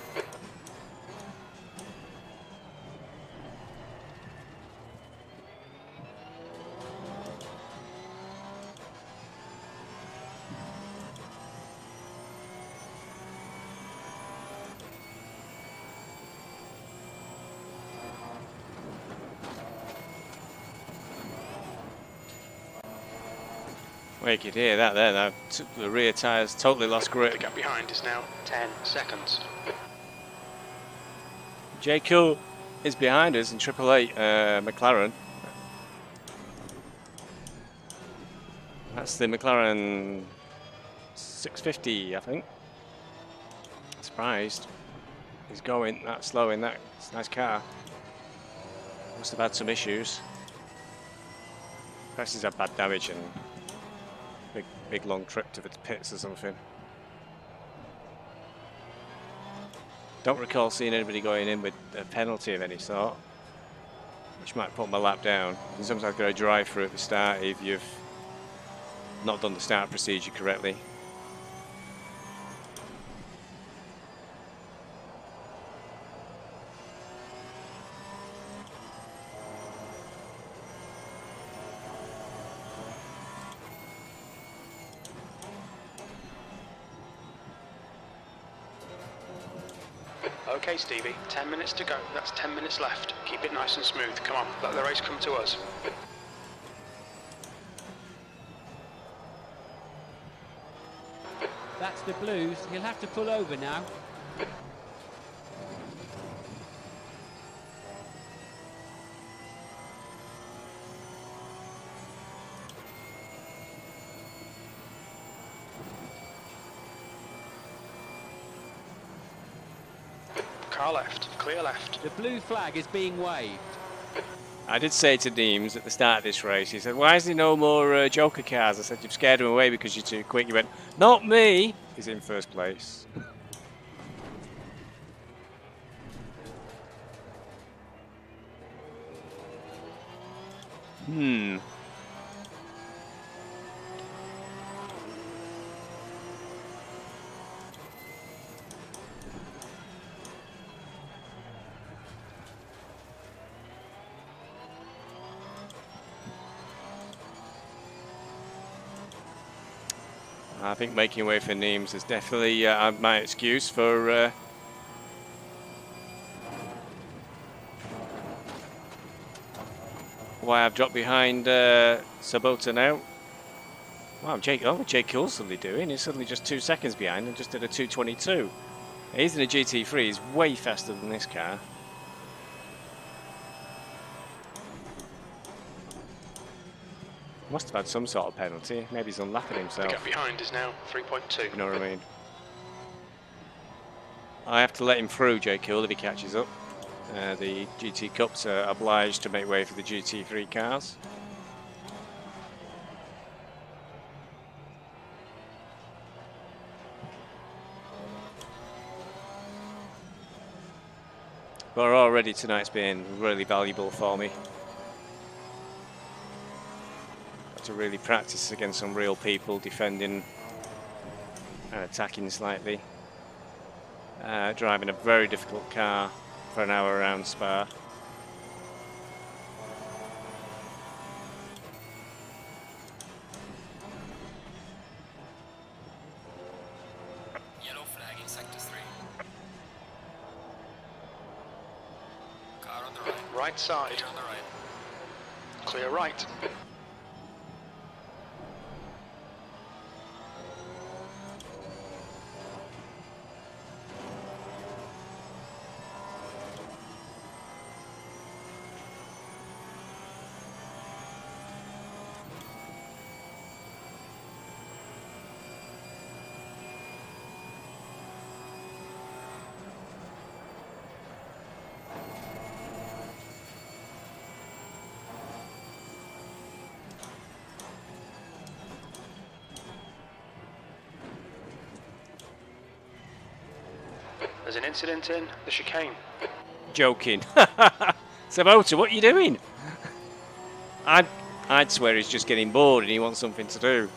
Speaker 1: Well, you could hear that there. Now the rear tyres totally lost
Speaker 2: The
Speaker 1: grip.
Speaker 2: gap behind is now 10 seconds.
Speaker 1: J. Cool is behind us in 888 McLaren. That's the McLaren 650, I think. Surprised. He's going that slow in that nice car. Must have had some issues. Perhaps he's had bad damage and big long trip to the pits or something. Don't recall seeing anybody going in with a penalty of any sort, which might put my lap down. You sometimes got to drive through at the start if you've not done the start procedure correctly.
Speaker 2: Okay, Stevie, 10 minutes to go. That's 10 minutes left. Keep it nice and smooth. Come on, let the race come to us.
Speaker 3: That's the Blues. He'll have to pull over now.
Speaker 2: Car left, clear left.
Speaker 3: The blue flag is being waved.
Speaker 1: I did say to Deems at the start of this race, he said, why is there no more Joker cars? I said, you've scared him away because you're too quick. He went, not me. He's in first place. I think making way for Neems is definitely my excuse for why I've dropped behind Sabota now. Wow, Jake Cool's suddenly doing? He's suddenly just 2 seconds behind and just did a 2:22. He's in a GT3, he's way faster than this car. Must have had some sort of penalty. Maybe he's unlapping himself.
Speaker 2: The gap behind is now 3.2.
Speaker 1: You know what I mean? I have to let him through, Jake Cool, if he catches up. The GT Cups are obliged to make way for the GT3 cars. But already tonight's been really valuable for me. Got to really practice against some real people, defending and attacking slightly. Driving a very difficult car for an hour around Spa.
Speaker 4: Yellow flag in sector 3. Car on the right.
Speaker 2: Right side.
Speaker 4: Clear on the right.
Speaker 2: Clear right. There's an incident in the chicane.
Speaker 1: Joking. Sabota, what are you doing? I'd swear he's just getting bored and he wants something to do.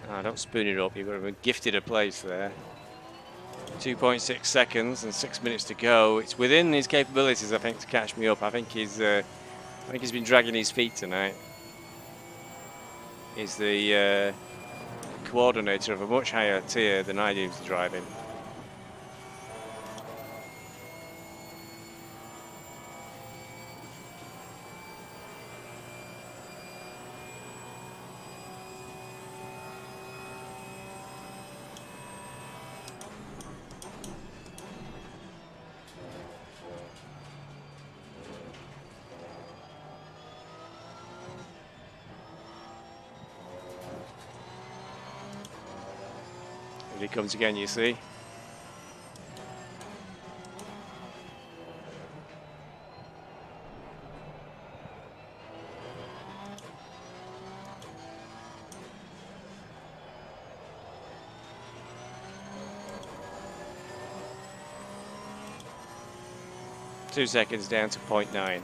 Speaker 1: Oh, don't spoon it up, you've got a gifted a place there. 2.6 seconds and 6 minutes to go. It's within his capabilities, I think, to catch me up. I think he's been dragging his feet tonight. He's the coordinator of a much higher tier than I used to drive in. Here he comes again, you see. Two seconds down to 0.9.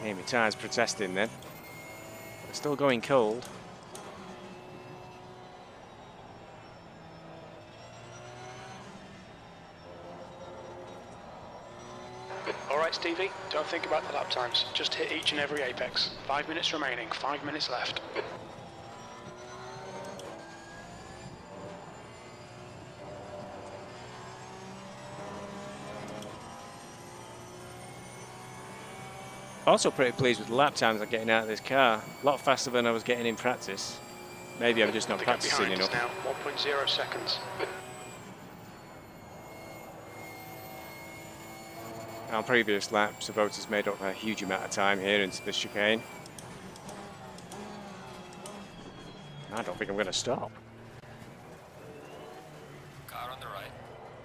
Speaker 1: Hey, my tyres protesting then. They're still going cold.
Speaker 2: All right, Stevie, don't think about the lap times. Just hit each and every apex. 5 minutes remaining, 5 minutes left.
Speaker 1: Also pretty pleased with the lap times I'm getting out of this car. A lot faster than I was getting in practice. Maybe I'm just not
Speaker 2: The gap
Speaker 1: practicing
Speaker 2: behind is
Speaker 1: enough.
Speaker 2: now 1.0 seconds.
Speaker 1: On previous laps, Sabota's made up a huge amount of time here into the chicane. I don't think I'm going to stop.
Speaker 4: Car on the right.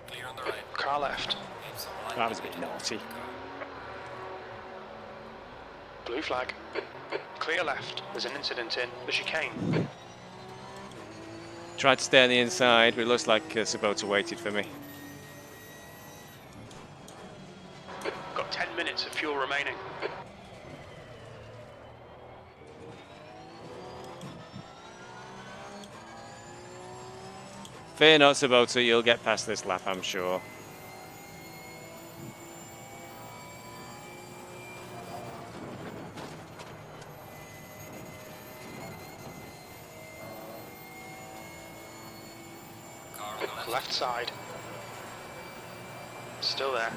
Speaker 4: Clear on the right.
Speaker 2: Car left.
Speaker 4: Aim some line
Speaker 1: That was a bit
Speaker 4: between
Speaker 1: naughty.
Speaker 4: the car.
Speaker 2: Blue flag. Clear left. There's an incident in the chicane.
Speaker 1: Tried to stay on the inside, but it looks like Sabota waited for me.
Speaker 2: Got 10 minutes of fuel remaining.
Speaker 1: Fear not, Sabota, you'll get past this lap, I'm sure.
Speaker 4: Car on the left.
Speaker 2: Left side. Still there.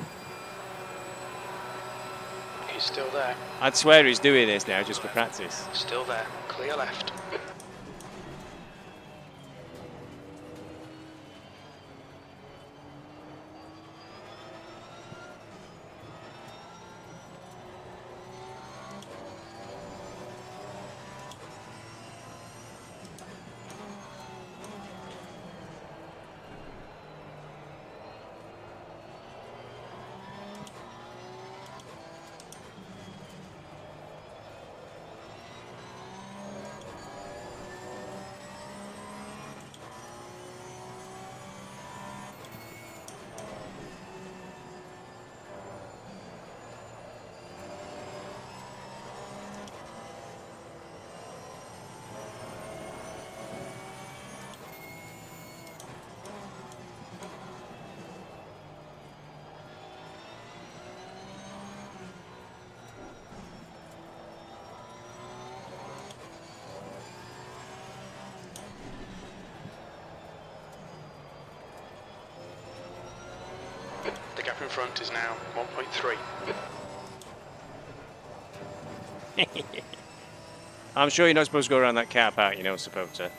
Speaker 2: He's still there.
Speaker 1: I'd swear he's doing this now just for practice.
Speaker 2: Still there. Clear left. The gap in front is now 1.3.
Speaker 1: I'm sure you're not supposed to go around that car park, you know, Sabota.
Speaker 4: Okay,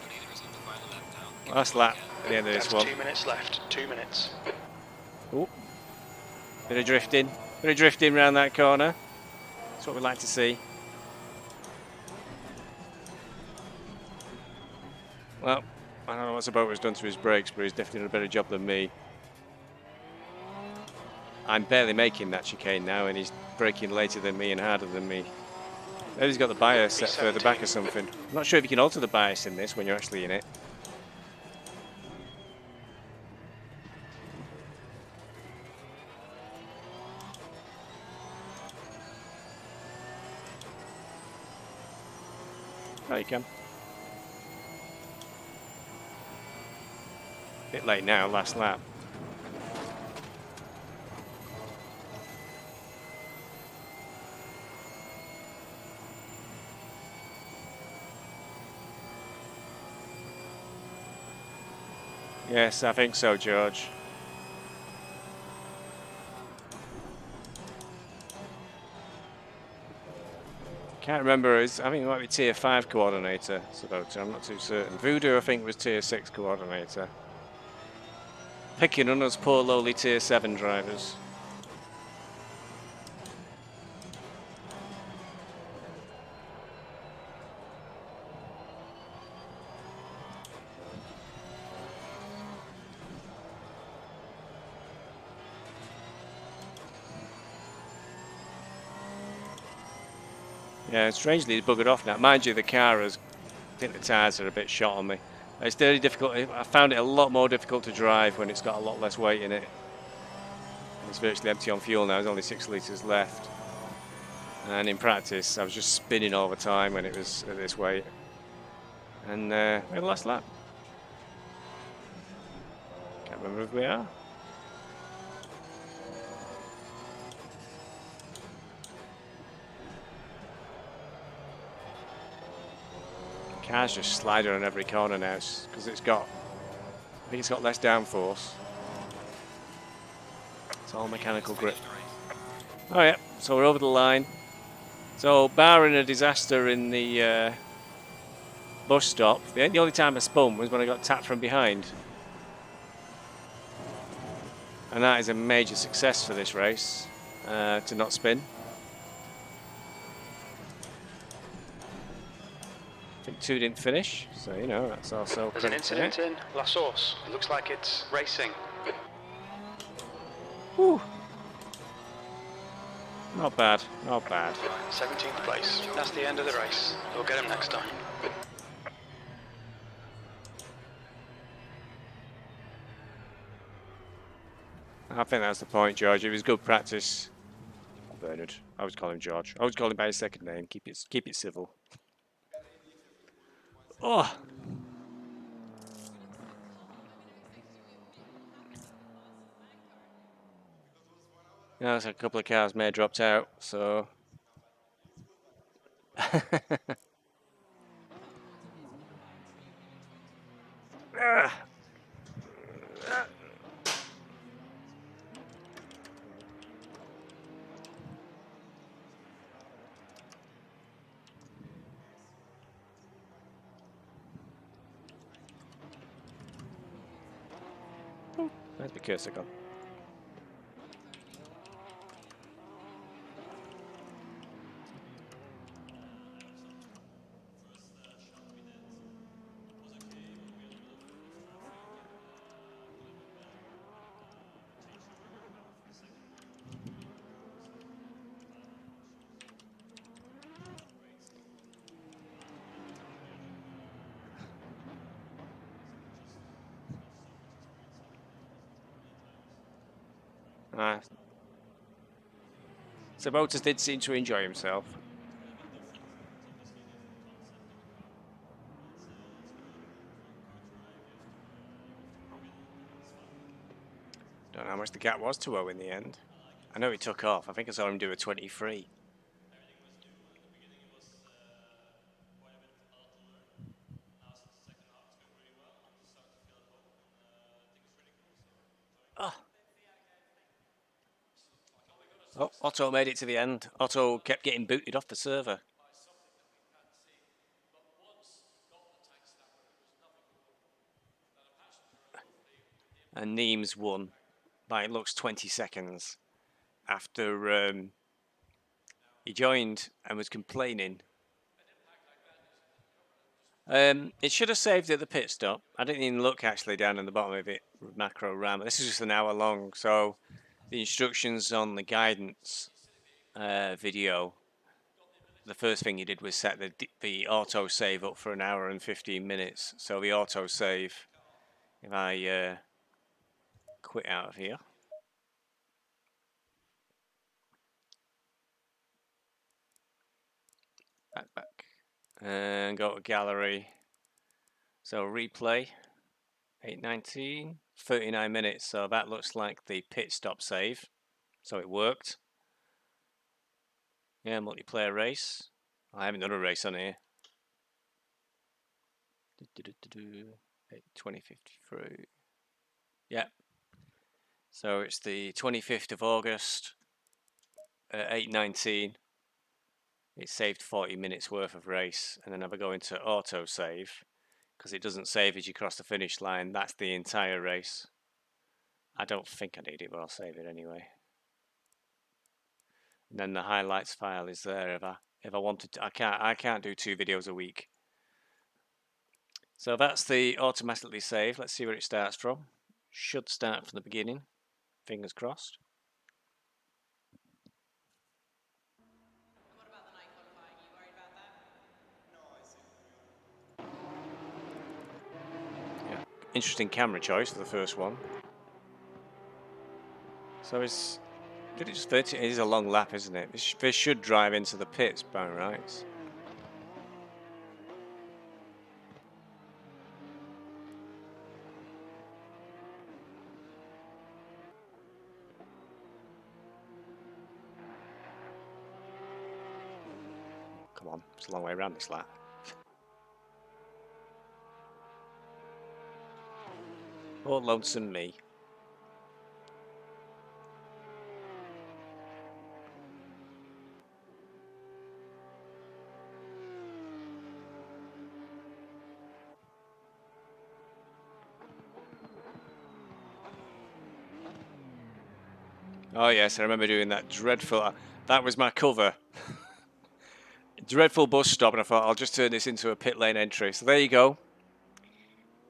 Speaker 4: the leader is on the final lap now.
Speaker 1: Last lap at the end of this
Speaker 2: That's
Speaker 1: one.
Speaker 2: 2 minutes left. 2 minutes.
Speaker 1: Ooh. Bit of drifting. Bit of drifting around that corner. That's what we like to see. Well, I don't know what Sabota's done to his brakes, but he's definitely done a better job than me. I'm barely making that chicane now, and he's braking later than me and harder than me. Maybe he's got the bias set further back or something. I'm not sure if you can alter the bias in this when you're actually in it. Oh, you can. Bit late now, last lap. Yes, I think so, George. Can't remember. I think it might be tier 5 coordinator, Sabota. I'm not too certain. Voodoo, I think, was tier 6 coordinator. Picking on us poor lowly tier 7 drivers. Yeah, strangely he's buggered off now. Mind you, the car has, I think the tyres are a bit shot on me. It's very difficult. I found it a lot more difficult to drive when it's got a lot less weight in it. It's virtually empty on fuel now. There's only 6 litres left. And in practice, I was just spinning all the time when it was at this weight. And we had the last lap. Can't remember if we are. Car's just sliding on every corner now because I think it's got less downforce. It's all mechanical grip. Oh yeah, so we're over the line. So barring a disaster in the bus stop, the only time I spun was when I got tapped from behind. And that is a major success for this race, to not spin. I think 2 didn't finish, so you know that's also.
Speaker 2: There's an incident in La Source. It looks like it's racing.
Speaker 1: Whew. Not bad, not bad.
Speaker 2: 17th place. That's the end of the race. We'll get him next time.
Speaker 1: I think that's the point, George. It was good practice. Bernard. I always call him George. I always call him by his second name. Keep it civil. Oh. Yeah, there's a couple of cars may have dropped out, so. Where's my cursor gone? So Motors did seem to enjoy himself. Don't know how much the gap was to Owe in the end. I know he took off. I think I saw him do a 23. Oh, Otto made it to the end. Otto kept getting booted off the server. And Neems won by, it looks, 20 seconds after he joined and was complaining. It should have saved at the pit stop. I didn't even look actually down in the bottom of it, macro RAM. This is just an hour long, so the instructions on the guidance video, the first thing he did was set the auto save up for an hour and 15 minutes. So the auto save, if I quit out of here. Back. And go to gallery. So replay, 8:19, 39 minutes. So that looks like the pit stop save. So it worked. Yeah, multiplayer race. I haven't done a race on here. 2053. Yeah. So it's the 25th of August, 8:19. It saved 40 minutes worth of race, and then if I go into auto save, because it doesn't save as you cross the finish line, that's the entire race. I don't think I need it, but I'll save it anyway. And then the highlights file is there if I wanted to. I can't do 2 videos a week. So that's the automatically save. Let's see where it starts from. Should start from the beginning. Fingers crossed.
Speaker 5: What about the night qualifying? Are you worried about that?
Speaker 1: Yeah, interesting camera choice for the first one. So did it just 30? It is a long lap, isn't it? This should drive into the pits by rights. Come on, it's a long way around this lap. Oh, lonesome me. Oh yes, I remember doing that dreadful. That was my cover. Dreadful bus stop, and I thought I'll just turn this into a pit lane entry. So there you go.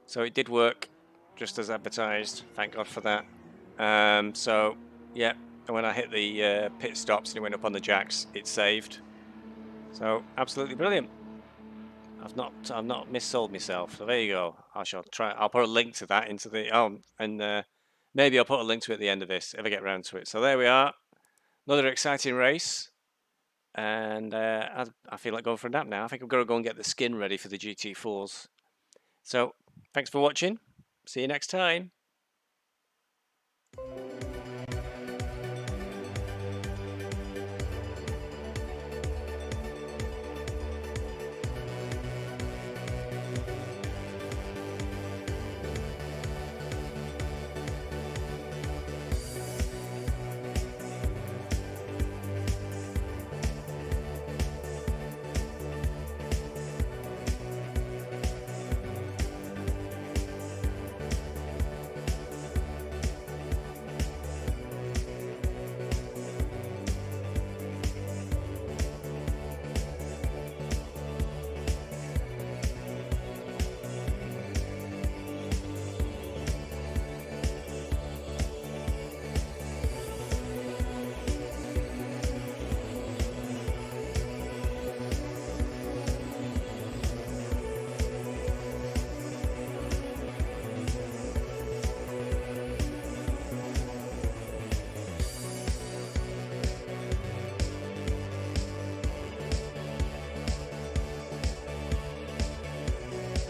Speaker 1: So it did work, just as advertised. Thank God for that. So yeah, and when I hit the pit stops and it went up on the jacks, it saved. So absolutely brilliant. I've not missold myself. So there you go. I shall try. I'll put a link to that into the and maybe I'll put a link to it at the end of this if I get around to it. So there we are. Another exciting race. And I feel like going for a nap now. I think I've got to go and get the skin ready for the GT4s. So, thanks for watching. See you next time.